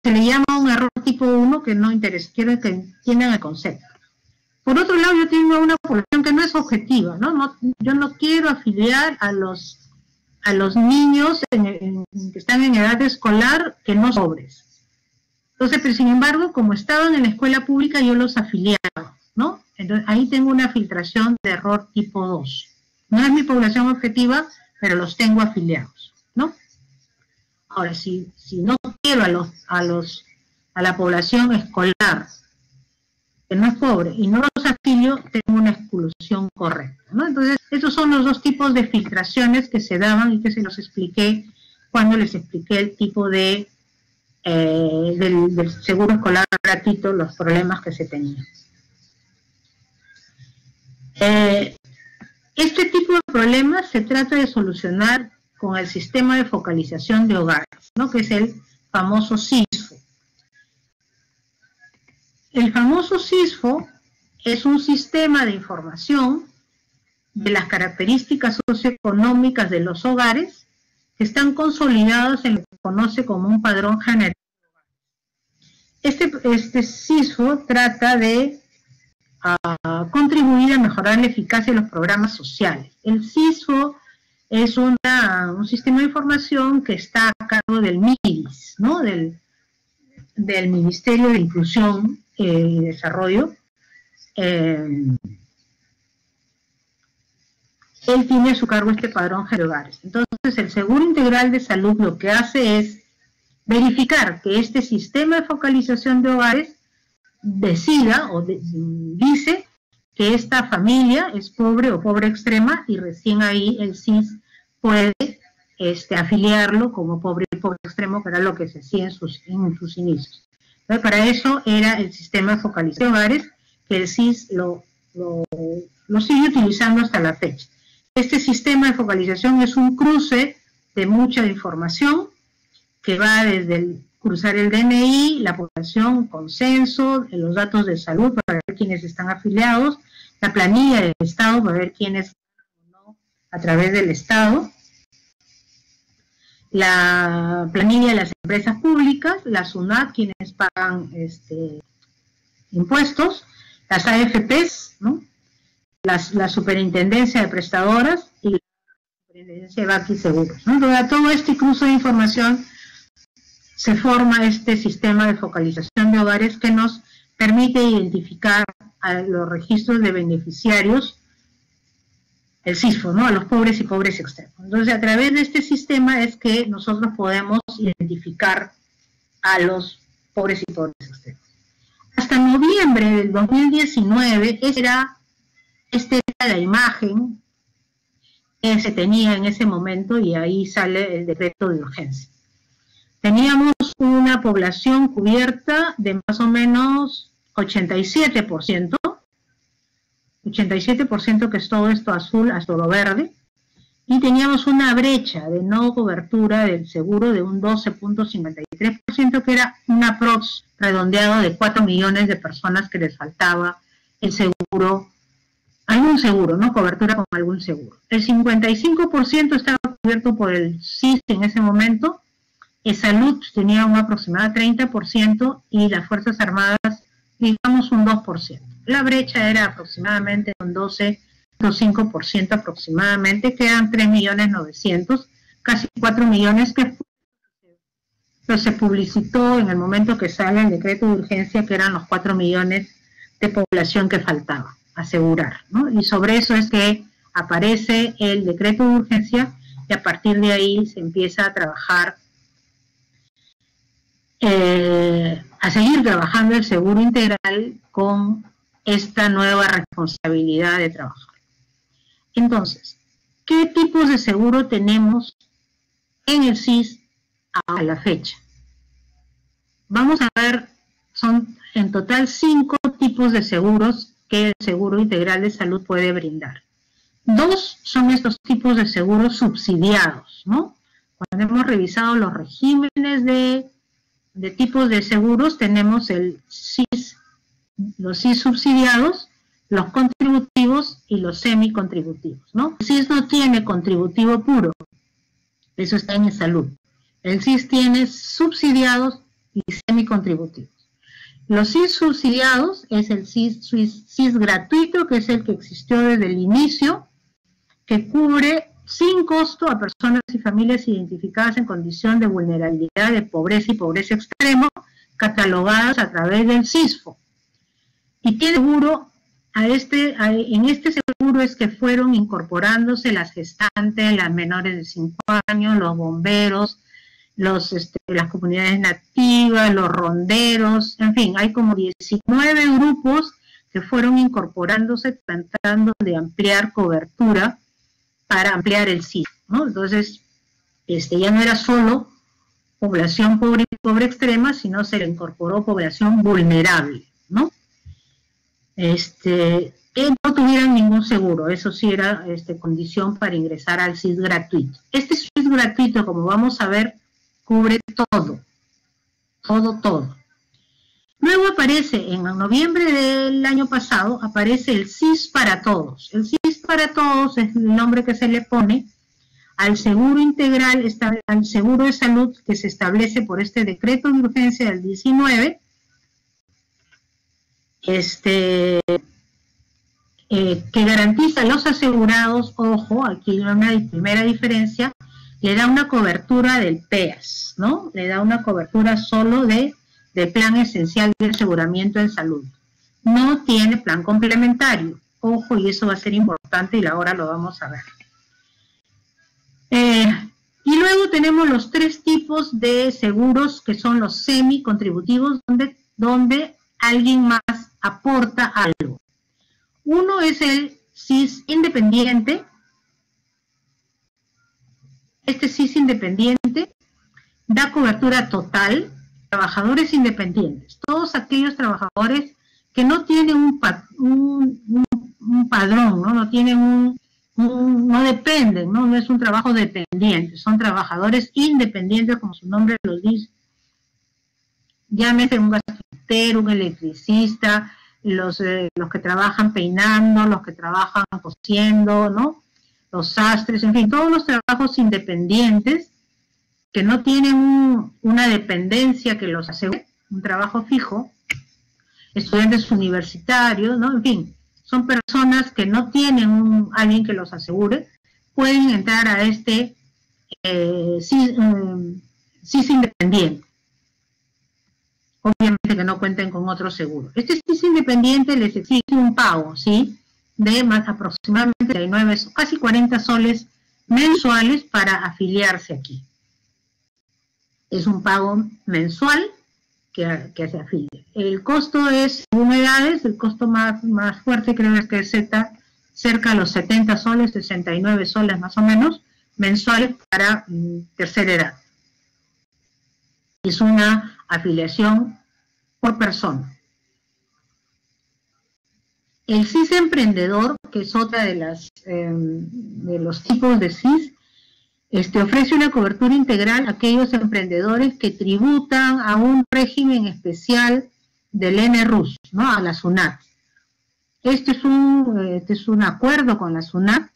Se le llama un error tipo 1 que no interesa, quiero que entiendan el concepto. Por otro lado, yo tengo una población que no es objetiva, ¿no? Yo no quiero afiliar a los niños que están en edad escolar que no son pobres. Entonces, pero sin embargo, como estaban en la escuela pública, yo los afiliaba, ¿no? Entonces, ahí tengo una filtración de error tipo 2. No es mi población objetiva, pero los tengo afiliados, ¿no? Ahora, si no quiero a la población escolar que no es pobre y no los afilio, tengo una exclusión correcta, ¿no? Entonces, estos son los dos tipos de filtraciones que se daban y que se los expliqué cuando les expliqué el tipo de del seguro escolar gratuito, los problemas que se tenían. Este tipo de problemas se trata de solucionar con el sistema de focalización de hogares, ¿no? Que es el famoso SISFO. El famoso SISFO es un sistema de información de las características socioeconómicas de los hogares que están consolidados en lo que se conoce como un padrón general. Este SISFO trata de contribuir a mejorar la eficacia de los programas sociales. El SISFO es un sistema de información que está a cargo del MIDIS, ¿no? del Ministerio de Inclusión y Desarrollo. Él tiene a su cargo este padrón de hogares. Entonces, el Seguro Integral de Salud lo que hace es verificar que este sistema de focalización de hogares decida o dice que esta familia es pobre o pobre extrema, y recién ahí el SIS puede afiliarlo como pobre y pobre extremo, que era lo que se hacía en sus inicios. Entonces, para eso era el sistema de focalización de hogares, que el SIS lo sigue utilizando hasta la fecha. Este sistema de focalización es un cruce de mucha información que va desde cruzar el DNI, la población, consenso, los datos de salud para ver quiénes están afiliados, la planilla del Estado para ver quiénes no a través del Estado, la planilla de las empresas públicas, la SUNAT, quienes pagan impuestos, las AFPs, ¿no? La superintendencia de prestadoras y la superintendencia de BAC y seguros, ¿no? Entonces, todo este cruce de información se forma este sistema de focalización de hogares que nos permite identificar a los registros de beneficiarios, el SISFO, ¿no? A los pobres y pobres extremos. Entonces, a través de este sistema es que nosotros podemos identificar a los pobres y pobres extremos. Hasta noviembre del 2019, esta era la imagen que se tenía en ese momento, y ahí sale el decreto de urgencia. teníamos una población cubierta de más o menos 87%, 87% que es todo esto azul a todo verde, y teníamos una brecha de no cobertura del seguro de un 12.53%, que era un aprox redondeado de 4 millones de personas que les faltaba el seguro, algún seguro, ¿no? Cobertura con algún seguro. El 55% estaba cubierto por el SIS en ese momento, Salud tenía un aproximado 30% y las Fuerzas Armadas, digamos, un 2%. La brecha era aproximadamente un 12.5% aproximadamente, quedan 3.900.000, casi 4 millones, que pero se publicitó en el momento que sale el decreto de urgencia que eran los 4 millones de población que faltaba asegurar, ¿no? Y sobre eso es que aparece el decreto de urgencia y a partir de ahí se empieza a trabajar, a seguir trabajando el seguro integral con esta nueva responsabilidad de trabajar. Entonces, ¿qué tipos de seguro tenemos en el SIS a la fecha? Vamos a ver, son en total 5 tipos de seguros que el Seguro Integral de Salud puede brindar. 2 son estos tipos de seguros subsidiados, ¿no? Cuando hemos revisado los regímenes de tipos de seguros, tenemos el SIS, los SIS subsidiados, los contributivos y los semicontributivos, ¿no? El SIS no tiene contributivo puro, eso está en salud. El SIS tiene subsidiados y semicontributivos. Los SIS subsidiados es el SIS gratuito, que es el que existió desde el inicio, que cubre sin costo a personas y familias identificadas en condición de vulnerabilidad, de pobreza y pobreza extrema, catalogadas a través del SISFO. Y tiene seguro, en este seguro es que fueron incorporándose las gestantes, las menores de 5 años, los bomberos, las comunidades nativas, los ronderos, en fin, hay como 19 grupos que fueron incorporándose tratando de ampliar cobertura para ampliar el SIS, ¿no? Entonces, ya no era solo población pobre y pobre extrema, sino se le incorporó población vulnerable, ¿no? Que no tuvieran ningún seguro, eso sí era condición para ingresar al SIS gratuito. Este SIS gratuito, como vamos a ver, cubre todo. Luego aparece, en noviembre del año pasado, aparece el SIS para todos. El SIS para todos es el nombre que se le pone al seguro integral, al seguro de salud que se establece por este decreto de urgencia del 19, que garantiza a los asegurados, ojo, aquí hay una primera diferencia, le da una cobertura del PEAS, ¿no? Le da una cobertura solo de plan esencial de aseguramiento en salud. No tiene plan complementario, ojo, y eso va a ser importante y ahora lo vamos a ver. Y luego tenemos los 3 tipos de seguros que son los semi-contributivos, donde alguien más aporta algo. Uno es el SIS independiente. Este SIS independiente da cobertura total a trabajadores independientes, todos aquellos trabajadores que no tienen un padrón, ¿no? No tienen no dependen, ¿no? No es un trabajo dependiente, son trabajadores independientes, como su nombre lo dice. Llámese un gastroentero, un electricista, los que trabajan peinando, los que trabajan cosiendo, ¿no? Los sastres, en fin, todos los trabajos independientes que no tienen una dependencia que los asegure, un trabajo fijo, estudiantes universitarios, ¿no? En fin, son personas que no tienen alguien que los asegure, pueden entrar a este SIS independiente. Obviamente que no cuenten con otro seguro. Este SIS independiente les exige un pago, ¿sí? De más aproximadamente 39, casi 40 soles mensuales para afiliarse aquí. Es un pago mensual que se afilia. El costo es, según edades, el costo más fuerte creo que es cerca de los 70 soles, 69 soles más o menos, mensuales para tercera edad. Es una afiliación por persona. El CIS emprendedor, que es otra de los tipos de CIS, ofrece una cobertura integral a aquellos emprendedores que tributan a un régimen especial del NRUS, ¿no? A la SUNAT. Este es un acuerdo con la SUNAT,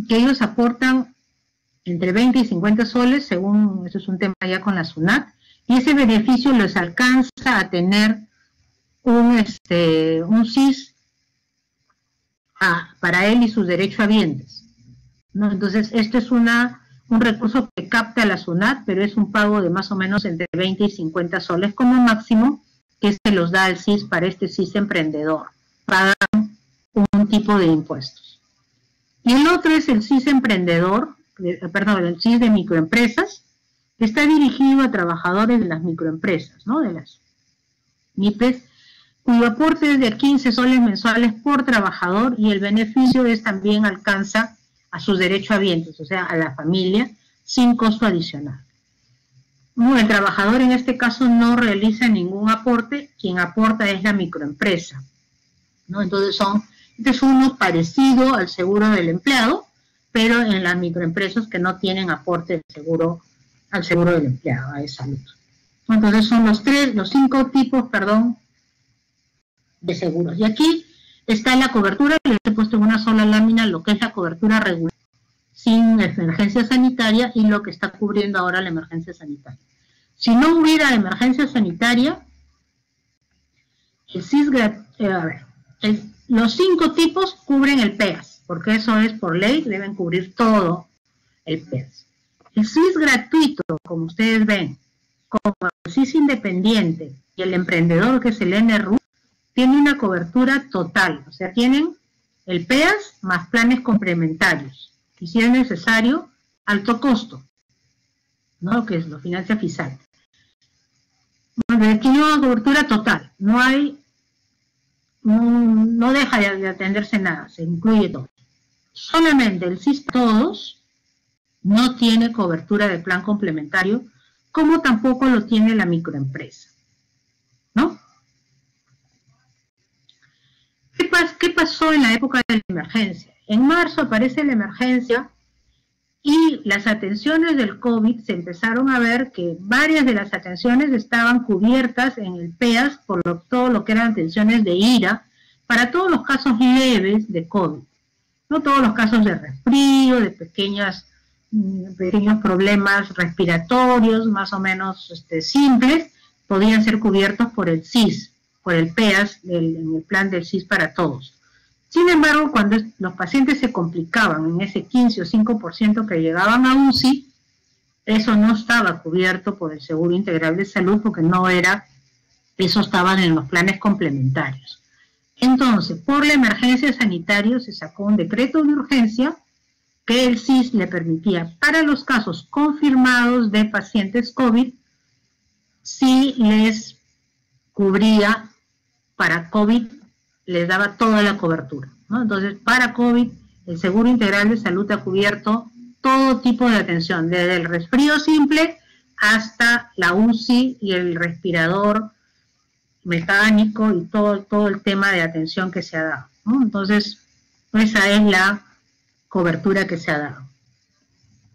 que ellos aportan entre 20 y 50 soles, según, eso es un tema ya con la SUNAT, y ese beneficio les alcanza a tener un CIS para él y sus derechohabientes, ¿no? Entonces, esto es un recurso que capta la SUNAT, pero es un pago de más o menos entre 20 y 50 soles como máximo, que se los da el CIS para este CIS emprendedor. Pagan un tipo de impuestos. Y el otro es el CIS emprendedor, el CIS de microempresas, que está dirigido a trabajadores de las microempresas, ¿no? De las MIPES, cuyo aporte es de 15 soles mensuales por trabajador y el beneficio también alcanza a sus derechohabientes, o sea, a la familia, sin costo adicional. Bueno, el trabajador en este caso no realiza ningún aporte, quien aporta es la microempresa, ¿no? Entonces este es uno parecido al seguro del empleado, pero en las microempresas que no tienen aporte al seguro del empleado, a salud. Entonces son los 5 tipos, de seguros. Y aquí está la cobertura, les he puesto en una sola lámina lo que es la cobertura regular, sin emergencia sanitaria, y lo que está cubriendo ahora la emergencia sanitaria. Si no hubiera emergencia sanitaria, el CIS, los 5 tipos cubren el PEAS, porque eso es por ley, deben cubrir todo el PEAS. El CIS gratuito, como ustedes ven, como el CIS independiente y el emprendedor, que es el NRU, tiene una cobertura total, o sea, tienen el PEAS más planes complementarios, y si es necesario, alto costo, ¿no? Que es lo financia FISAL. Tiene una cobertura total, no deja de atenderse nada, se incluye todo. Solamente el CIS todos no tiene cobertura de plan complementario, como tampoco lo tiene la microempresa, ¿no? ¿Qué pasó en la época de la emergencia? En marzo aparece la emergencia y las atenciones del COVID se empezaron a ver que varias de las atenciones estaban cubiertas en el PEAS por todo lo que eran atenciones de IRA para todos los casos leves de COVID. No todos los casos de resfrío, de pequeños problemas respiratorios más o menos simples, podían ser cubiertos por el CIS, por el PEAS, en el plan del CIS para todos. Sin embargo, cuando los pacientes se complicaban en ese 15 o 5% que llegaban a UCI, eso no estaba cubierto por el Seguro Integral de Salud, porque eso estaban en los planes complementarios. Entonces, por la emergencia sanitaria se sacó un decreto de urgencia que el CIS le permitía, para los casos confirmados de pacientes COVID, si les cubría para COVID, les daba toda la cobertura, ¿no? Entonces, para COVID, el Seguro Integral de Salud ha cubierto todo tipo de atención, desde el resfrío simple hasta la UCI y el respirador mecánico y todo el tema de atención que se ha dado, ¿no? Entonces, esa es la cobertura que se ha dado.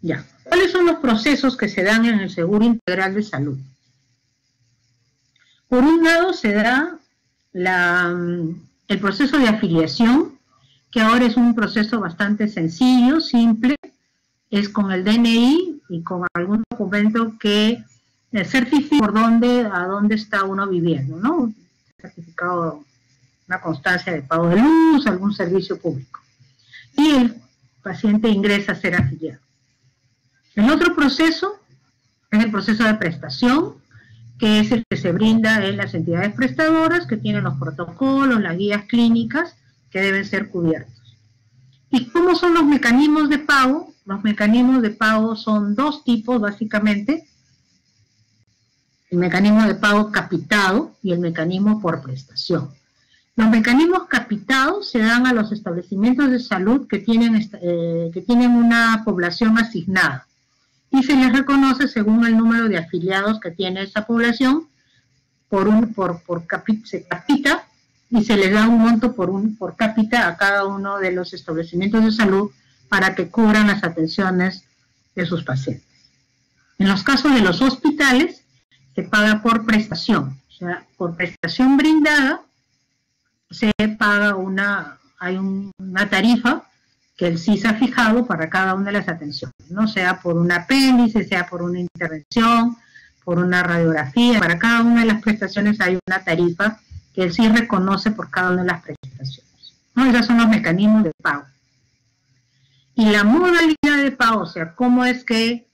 Ya. ¿Cuáles son los procesos que se dan en el Seguro Integral de Salud? Por un lado se da el proceso de afiliación, que ahora es un proceso bastante sencillo, simple, es con el DNI y con algún documento que certifica a dónde está uno viviendo, ¿no? Certificado, una constancia de pago de luz, algún servicio público. Y el paciente ingresa a ser afiliado. El otro proceso es el proceso de prestación, que es el que se brinda en las entidades prestadoras, que tienen los protocolos, las guías clínicas, que deben ser cubiertos. ¿Y cómo son los mecanismos de pago? Los mecanismos de pago son 2 tipos, básicamente. El mecanismo de pago capitado y el mecanismo por prestación. Los mecanismos capitados se dan a los establecimientos de salud que tienen una población asignada. y se les reconoce según el número de afiliados que tiene esta población, se capita y se les da un monto por cápita a cada uno de los establecimientos de salud para que cubran las atenciones de sus pacientes. En los casos de los hospitales se paga por prestación, o sea, por prestación brindada se paga una tarifa que el SIS ha fijado para cada una de las atenciones, ¿no? Sea por un apéndice, sea por una intervención, por una radiografía, para cada una de las prestaciones hay una tarifa que el SIS reconoce por cada una de las prestaciones, ¿no? Esos son los mecanismos de pago. Y la modalidad de pago, o sea, cómo es que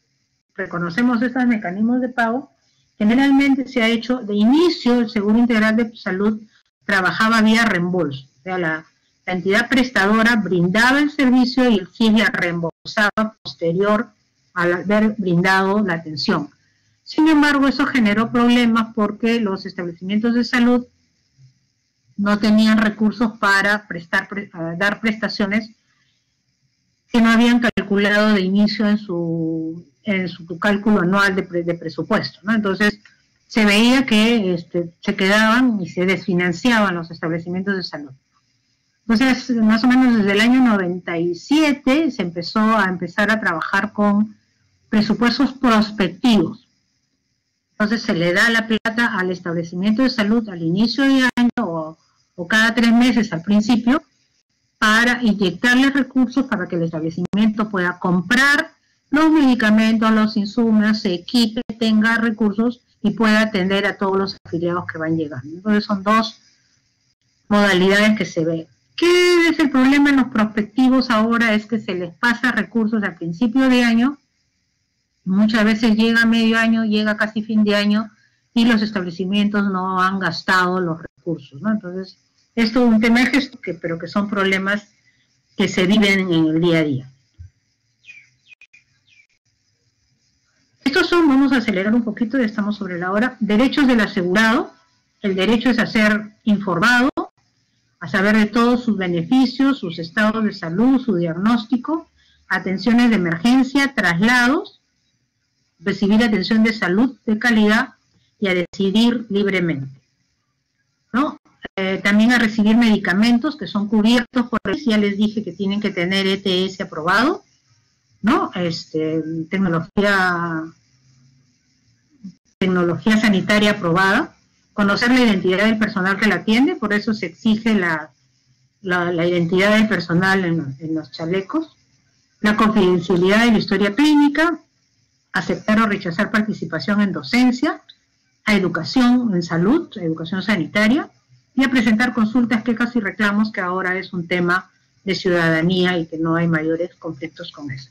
reconocemos esos mecanismos de pago, generalmente se ha hecho de inicio. El Seguro Integral de Salud trabajaba vía reembolso, o sea, la entidad prestadora brindaba el servicio y el SIS la reembolsaba posterior al haber brindado la atención. Sin embargo, eso generó problemas porque los establecimientos de salud no tenían recursos para dar prestaciones que no habían calculado de inicio en su cálculo anual de presupuesto, ¿no? Entonces, se veía que se quedaban y se desfinanciaban los establecimientos de salud. Entonces, más o menos desde el año 97 se empezó a trabajar con presupuestos prospectivos. Entonces, se le da la plata al establecimiento de salud al inicio de año o cada 3 meses al principio para inyectarle recursos para que el establecimiento pueda comprar los medicamentos, los insumos, se equipe, tenga recursos y pueda atender a todos los afiliados que van llegando. Entonces, son dos modalidades que se ven. ¿Qué es el problema en los prospectivos ahora? Es que se les pasa recursos al principio de año, muchas veces llega medio año, llega casi fin de año, y los establecimientos no han gastado los recursos, ¿no? Entonces, esto es un tema de gesto, pero que son problemas que se viven en el día a día. Estos son, vamos a acelerar un poquito, ya estamos sobre la hora, derechos del asegurado. El derecho es a ser informado, a saber de todos sus beneficios, sus estados de salud, su diagnóstico, atenciones de emergencia, traslados, recibir atención de salud de calidad y a decidir libremente, ¿no? También a recibir medicamentos que son cubiertos por el, ya les dije que tienen que tener ETS aprobado, ¿no? Tecnología sanitaria aprobada, conocer la identidad del personal que la atiende, por eso se exige la identidad del personal en los chalecos, la confidencialidad de la historia clínica, aceptar o rechazar participación en docencia, a educación en salud, educación sanitaria, y a presentar consultas, quejas y reclamos, que ahora es un tema de ciudadanía y que no hay mayores conflictos con eso.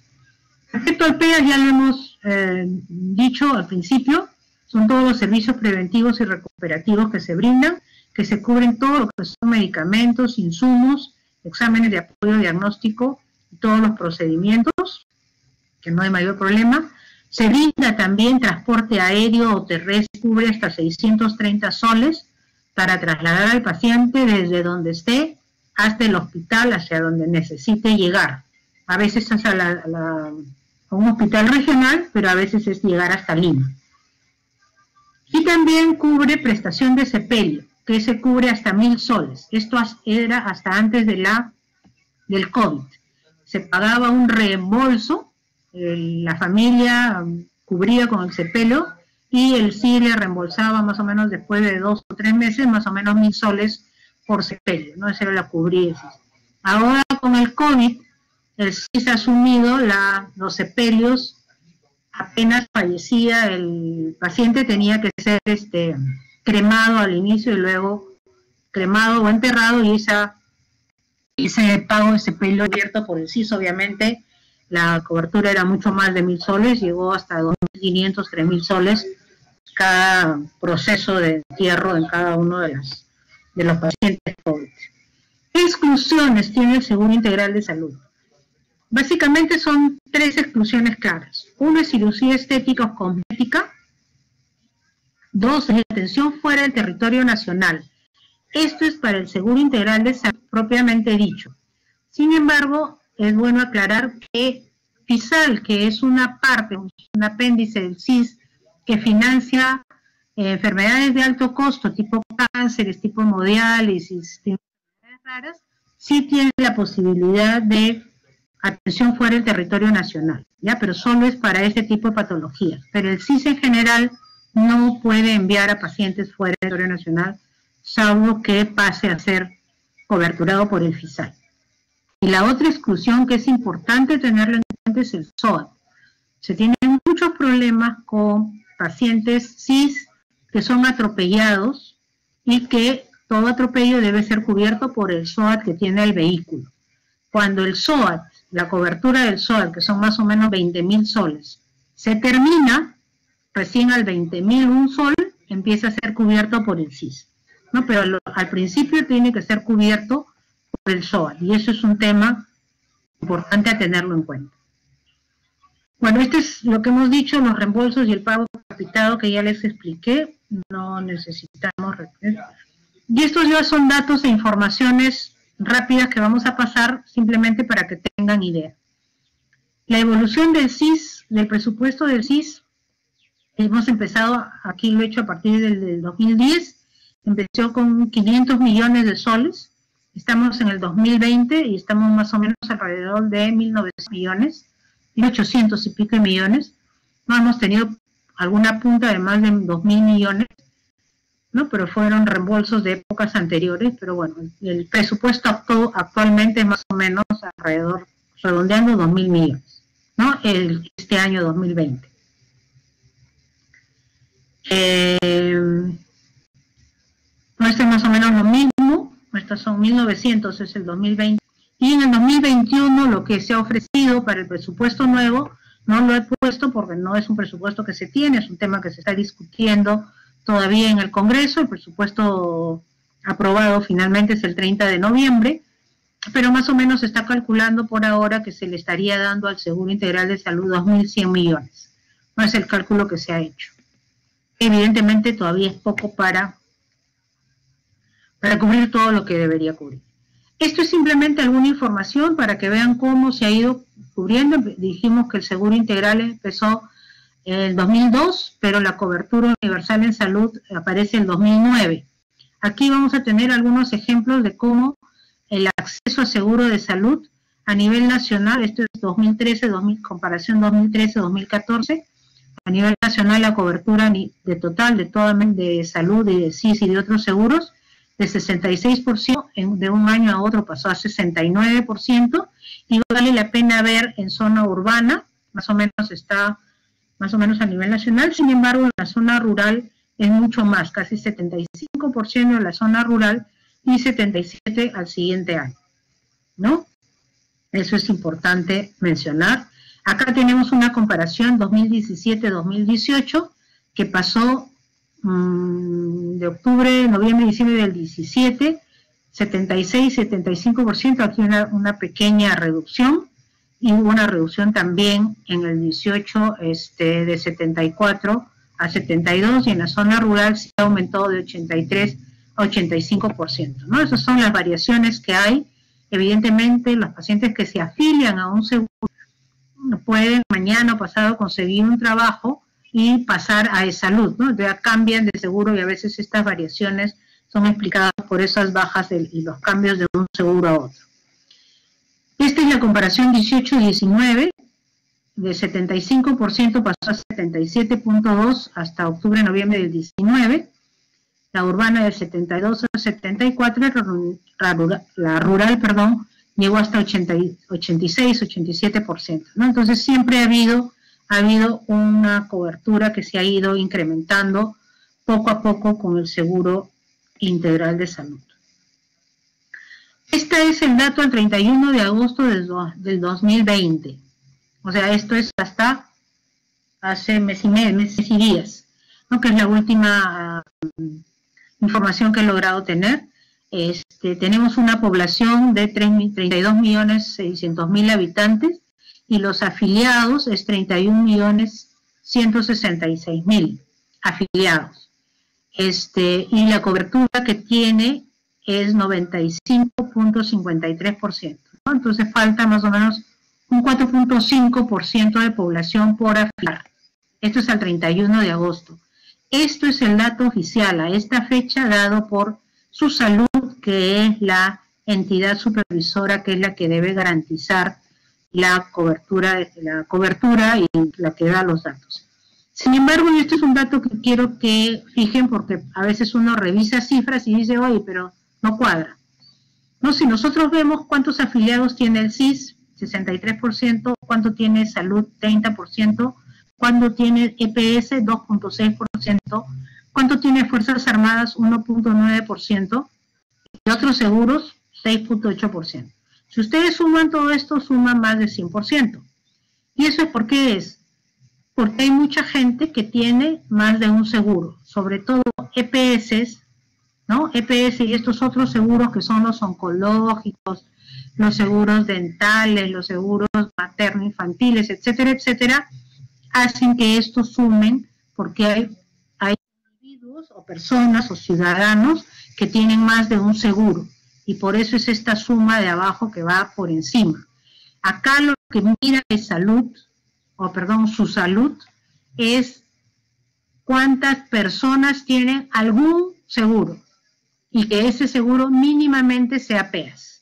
Respecto al PEA, ya lo hemos dicho al principio, son todos los servicios preventivos y recuperativos que se brindan, que se cubren todo lo que son medicamentos, insumos, exámenes de apoyo diagnóstico, todos los procedimientos, que no hay mayor problema. Se brinda también transporte aéreo o terrestre, cubre hasta 630 soles para trasladar al paciente desde donde esté hasta el hospital, hacia donde necesite llegar. A veces hasta a un hospital regional, pero a veces es llegar hasta Lima. Y también cubre prestación de sepelio, que se cubre hasta 1.000 soles. Esto era hasta antes del COVID. Se pagaba un reembolso, la familia cubría con el sepelio y el SIS le reembolsaba más o menos después de 2 o 3 meses, más o menos 1.000 soles por sepelio, ¿no? Esa era la cubría. Ahora con el COVID, el SIS ha asumido los sepelios. Apenas fallecía el paciente, tenía que ser cremado al inicio y luego cremado o enterrado, y ese pago de sepelio abierto por el SIS, obviamente la cobertura era mucho más de 1.000 soles, llegó hasta 2.500, 3.000 soles cada proceso de entierro en cada uno de los pacientes COVID. ¿Qué exclusiones tiene el Seguro Integral de Salud? Básicamente son 3 exclusiones claras. 1 es cirugía estética o cosmética. 2 es atención fuera del territorio nacional. Esto es para el Seguro Integral de Salud propiamente dicho. Sin embargo, es bueno aclarar que FISAL, que es una parte, un apéndice del CIS, que financia enfermedades de alto costo, tipo cánceres, tipo hemodiálisis, tipo enfermedades raras, sí tiene la posibilidad de atención fuera del territorio nacional, ¿ya? Pero solo es para este tipo de patologías. Pero el CIS en general no puede enviar a pacientes fuera del territorio nacional, salvo que pase a ser coberturado por el FISAL. Y la otra exclusión que es importante tenerlo en cuenta es el SOAT. Se tienen muchos problemas con pacientes CIS que son atropellados y que todo atropello debe ser cubierto por el SOAT que tiene el vehículo. Cuando el SOAT, la cobertura del SOAT, que son más o menos 20.000 soles, se termina, recién al 20.001 sol empieza a ser cubierto por el CIS, ¿no? Pero al principio tiene que ser cubierto por el SOAT, y eso es un tema importante a tenerlo en cuenta. Bueno, este es lo que hemos dicho, los reembolsos y el pago capitado que ya les expliqué, no necesitamos repetir. Y estos ya son datos e informaciones rápidas que vamos a pasar simplemente para que tengan idea. La evolución del CIS, del presupuesto del CIS, hemos empezado, aquí lo he hecho a partir del 2010, empezó con 500 millones de soles, estamos en el 2020 y estamos más o menos alrededor de 1.900 millones, 1.800 y pico millones, no hemos tenido alguna punta de más de 2.000 millones, ¿no? Pero fueron reembolsos de épocas anteriores, pero bueno, el presupuesto actualmente es más o menos alrededor, redondeando 2.000 millones, ¿no? Este año 2020. No, este es más o menos lo mismo, estos son 1.900, es el 2020, y en el 2021 lo que se ha ofrecido para el presupuesto nuevo, no lo he puesto porque no es un presupuesto que se tiene, es un tema que se está discutiendo todavía en el Congreso. El presupuesto aprobado finalmente es el 30 de noviembre, pero más o menos se está calculando por ahora que se le estaría dando al Seguro Integral de Salud 2.100 millones. No es el cálculo que se ha hecho. Evidentemente todavía es poco para cubrir todo lo que debería cubrir. Esto es simplemente alguna información para que vean cómo se ha ido cubriendo. Dijimos que el Seguro Integral empezó en el 2002, pero la cobertura universal en salud aparece en el 2009. Aquí vamos a tener algunos ejemplos de cómo el acceso a seguro de salud a nivel nacional, esto es 2013, comparación 2013-2014, a nivel nacional la cobertura de total de salud y de CIS y de otros seguros, de 66% de un año a otro pasó a 69%, y vale la pena ver en zona urbana, más o menos está más o menos a nivel nacional. Sin embargo, en la zona rural es mucho más, casi 75% en la zona rural y 77% al siguiente año, ¿no? Eso es importante mencionar. Acá tenemos una comparación 2017-2018 que pasó de octubre, noviembre, diciembre del 17, 76-75%, aquí una pequeña reducción, y hubo una reducción también en el 18 de 74 a 72, y en la zona rural se aumentó de 83 a 85%, ¿no? Esas son las variaciones que hay. Evidentemente, los pacientes que se afilian a un seguro pueden mañana o pasado conseguir un trabajo y pasar a E-Salud, ¿no? Ya cambian de seguro, y a veces estas variaciones son explicadas por esas bajas y los cambios de un seguro a otro. Esta es la comparación 18-19, de 75% pasó a 77.2 hasta octubre-noviembre del 19, la urbana del 72 a 74, la rural, llegó hasta 86-87%, ¿no? Entonces siempre ha habido una cobertura que se ha ido incrementando poco a poco con el Seguro Integral de Salud. Este es el dato al 31 de agosto del 2020. O sea, esto es hasta hace meses y días, ¿no? Que es la última información que he logrado tener. Tenemos una población de 32.600.000 habitantes, y los afiliados es 31.166.000 afiliados. Y la cobertura que tiene es 95.53%, ¿no? Entonces falta más o menos un 4.5% de población por afiliar. Esto es al 31 de agosto. Esto es el dato oficial a esta fecha dado por Su Salud, que es la entidad supervisora, que es la que debe garantizar la cobertura y la que da los datos. Sin embargo, y esto es un dato que quiero que fijen, porque a veces uno revisa cifras y dice, oye, pero no cuadra. No, si nosotros vemos cuántos afiliados tiene el SIS, 63%, cuánto tiene Salud, 30%, cuánto tiene EPS, 2.6%, cuánto tiene Fuerzas Armadas, 1.9%, y otros seguros, 6.8%. Si ustedes suman todo esto, suman más de 100%. ¿Y eso es por qué es? Porque hay mucha gente que tiene más de un seguro, sobre todo EPS, ¿no? EPS y estos otros seguros que son los oncológicos, los seguros dentales, los seguros materno-infantiles, etcétera, etcétera, hacen que estos sumen porque hay individuos o personas o ciudadanos que tienen más de un seguro y por eso es esta suma de abajo que va por encima. Acá lo que mira es Su Salud, es cuántas personas tienen algún seguro y que ese seguro mínimamente sea PEAS.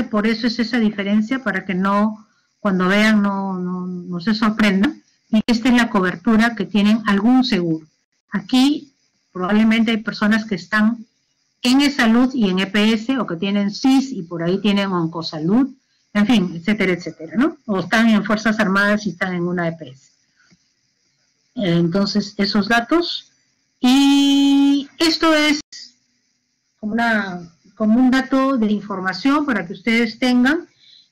Por eso es esa diferencia, para que no, cuando vean, no se sorprendan. Y esta es la cobertura que tienen algún seguro. Aquí probablemente hay personas que están en eSalud y en EPS, o que tienen SIS y por ahí tienen Oncosalud, en fin, etcétera, etcétera, ¿no? O están en Fuerzas Armadas y están en una EPS. Entonces, esos datos. Y esto es como un dato de información para que ustedes tengan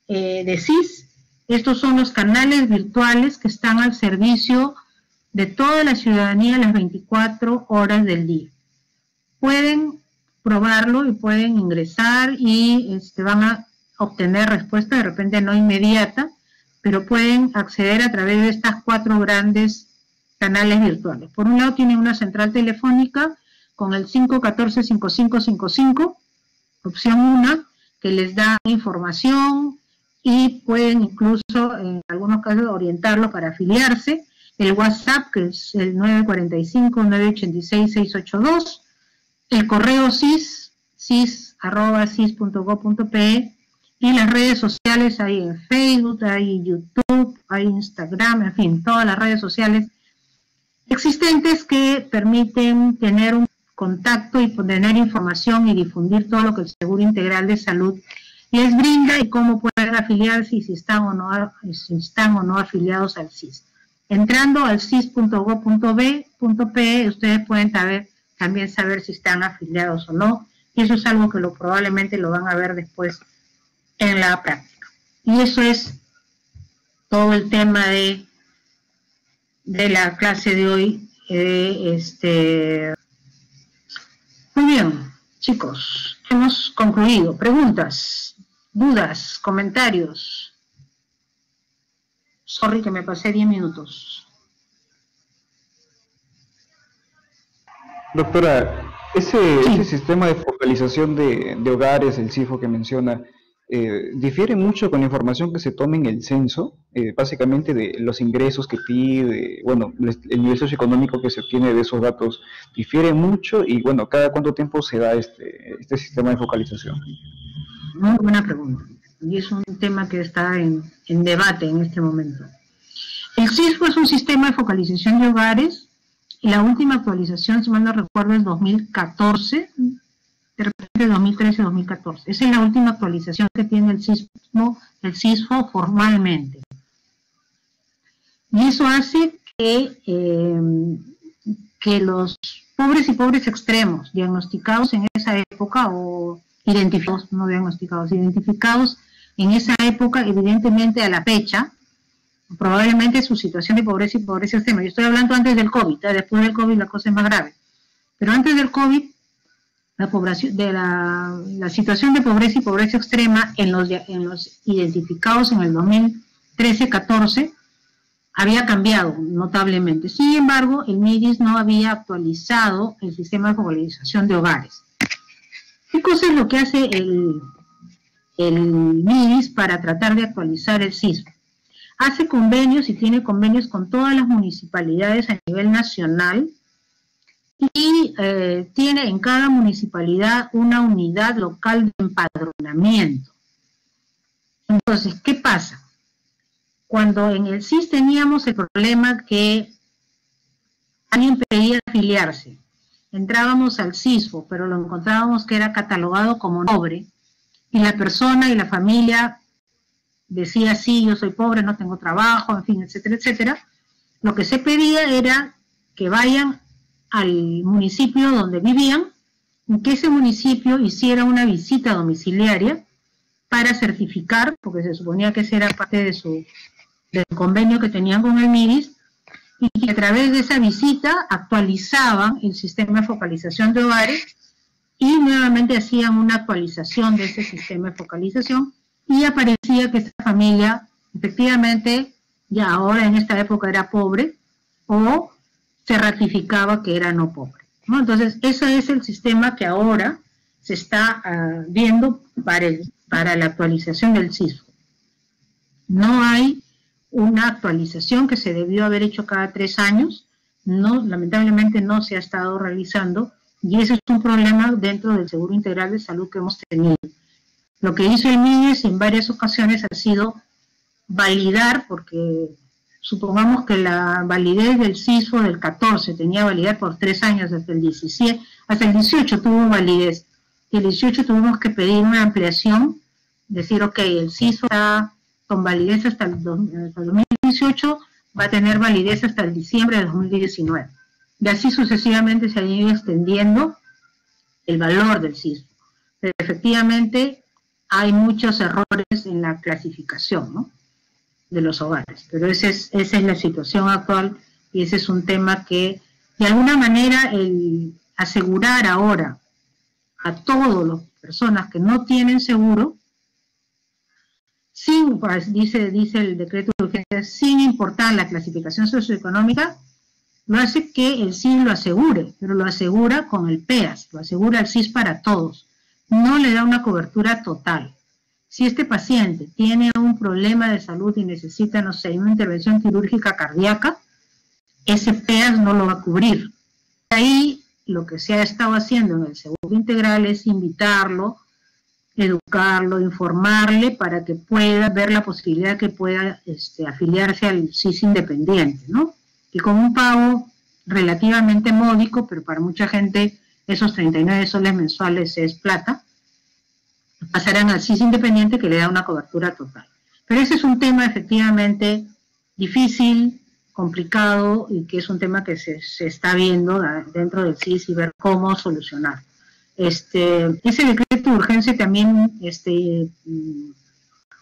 de SIS. Estos son los canales virtuales que están al servicio de toda la ciudadanía las 24 horas del día. Pueden probarlo y pueden ingresar y van a obtener respuesta, de repente no inmediata, pero pueden acceder a través de estas 4 grandes canales virtuales. Por un lado tienen una central telefónica con el 514-5555, opción 1, que les da información y pueden incluso en algunos casos orientarlo para afiliarse. El WhatsApp, que es el 945-986-682, el correo sis@sis.gov.pe, y las redes sociales, hay en Facebook, hay YouTube, hay Instagram, en fin, todas las redes sociales existentes que permiten tener un contacto y tener información y difundir todo lo que el Seguro Integral de Salud les brinda y cómo pueden afiliarse y si están o no afiliados al SIS. Entrando al sis.gov.pe, ustedes pueden también saber si están afiliados o no, y eso es algo que probablemente lo van a ver después en la práctica. Y eso es todo el tema de la clase de hoy. Muy bien, chicos, hemos concluido. ¿Preguntas, dudas, comentarios? Sorry que me pasé 10 minutos. Doctora, ese sistema de focalización de hogares, el CIFO que menciona, difiere mucho con la información que se toma en el censo, básicamente de los ingresos que pide, bueno, el nivel socioeconómico que se obtiene de esos datos difiere mucho y, bueno, ¿cada cuánto tiempo se da este sistema de focalización? Muy buena pregunta, y es un tema que está en debate en este momento. El CIFO es un sistema de focalización de hogares, y la última actualización, si mal no recuerdo, es 2014, de repente 2013-2014. Esa es la última actualización que tiene el CISFO formalmente. Y eso hace que los pobres y pobres extremos diagnosticados en esa época, o identificados, no diagnosticados, identificados en esa época, evidentemente a la fecha, probablemente su situación de pobreza y pobreza extrema. Yo estoy hablando antes del COVID, después del COVID la cosa es más grave. Pero antes del COVID, la situación de pobreza y pobreza extrema en los identificados en el 2013-14 había cambiado notablemente. Sin embargo, el MIDIS no había actualizado el sistema de focalización de hogares. ¿Qué cosa es lo que hace el MIDIS para tratar de actualizar el CISFO? hace convenios y tiene convenios con todas las municipalidades a nivel nacional y tiene en cada municipalidad una unidad local de empadronamiento. Entonces, ¿qué pasa? Cuando en el CIS teníamos el problema que alguien pedía afiliarse, entrábamos al CISFO, pero lo encontrábamos que era catalogado como pobre, y la persona y la familia decía, sí, yo soy pobre, no tengo trabajo, en fin, etcétera, etcétera. Lo que se pedía era que vayan al municipio donde vivían, y que ese municipio hiciera una visita domiciliaria para certificar, porque se suponía que esa era parte de del convenio que tenían con el MIDIS, y que a través de esa visita actualizaban el sistema de focalización de hogares y nuevamente hacían una actualización de ese sistema de focalización y aparecía que esta familia efectivamente ya ahora en esta época era pobre o se ratificaba que era no pobre, ¿no? Entonces ese es el sistema que ahora se está viendo para la actualización del CISFO. No hay una actualización que se debió haber hecho cada 3 años, no, lamentablemente no se ha estado realizando, y ese es un problema dentro del Seguro Integral de Salud que hemos tenido. Lo que hizo el MIDES en varias ocasiones ha sido validar, porque supongamos que la validez del CISFO del 14 tenía validez por 3 años, hasta el 17, hasta el 18 tuvo validez, y el 18 tuvimos que pedir una ampliación, decir, ok, el CISFO está con validez hasta el 2018, va a tener validez hasta el diciembre de 2019. Y así sucesivamente se ha ido extendiendo el valor del CISFO. Pero efectivamente hay muchos errores en la clasificación, ¿no?, de los hogares. Pero esa es la situación actual y ese es un tema que, de alguna manera, el asegurar ahora a todas las personas que no tienen seguro, sin, pues, dice el decreto de urgencia, sin importar la clasificación socioeconómica, lo hace que el CIS lo asegure, pero lo asegura con el PEAS, lo asegura el CIS para todos, no le da una cobertura total. Si este paciente tiene un problema de salud y necesita, no sé, una intervención quirúrgica cardíaca, ese PEAS no lo va a cubrir. Ahí lo que se ha estado haciendo en el Seguro Integral es invitarlo, educarlo, informarle para que pueda ver la posibilidad que pueda afiliarse al CIS independiente, ¿no? Y con un pago relativamente módico, pero para mucha gente esos 39 soles mensuales es plata, pasarán al CIS independiente que le da una cobertura total. Pero ese es un tema efectivamente difícil, complicado y que es un tema que se está viendo dentro del CIS y ver cómo solucionar. Ese decreto de urgencia también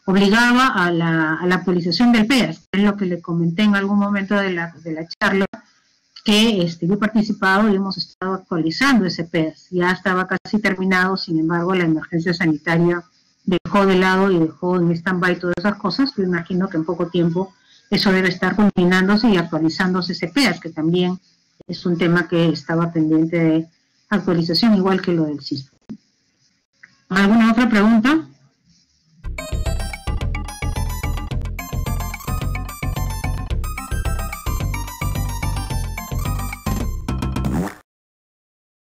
obligaba a la actualización del PEAS, es lo que le comenté en algún momento de la charla, que yo he participado y hemos estado actualizando ese PEAS. Ya estaba casi terminado, sin embargo la emergencia sanitaria dejó de lado y dejó en stand-by todas esas cosas. Yo imagino que en poco tiempo eso debe estar culminándose y actualizándose ese PEAS, que también es un tema que estaba pendiente de actualización, igual que lo del CISFO. ¿Alguna otra pregunta?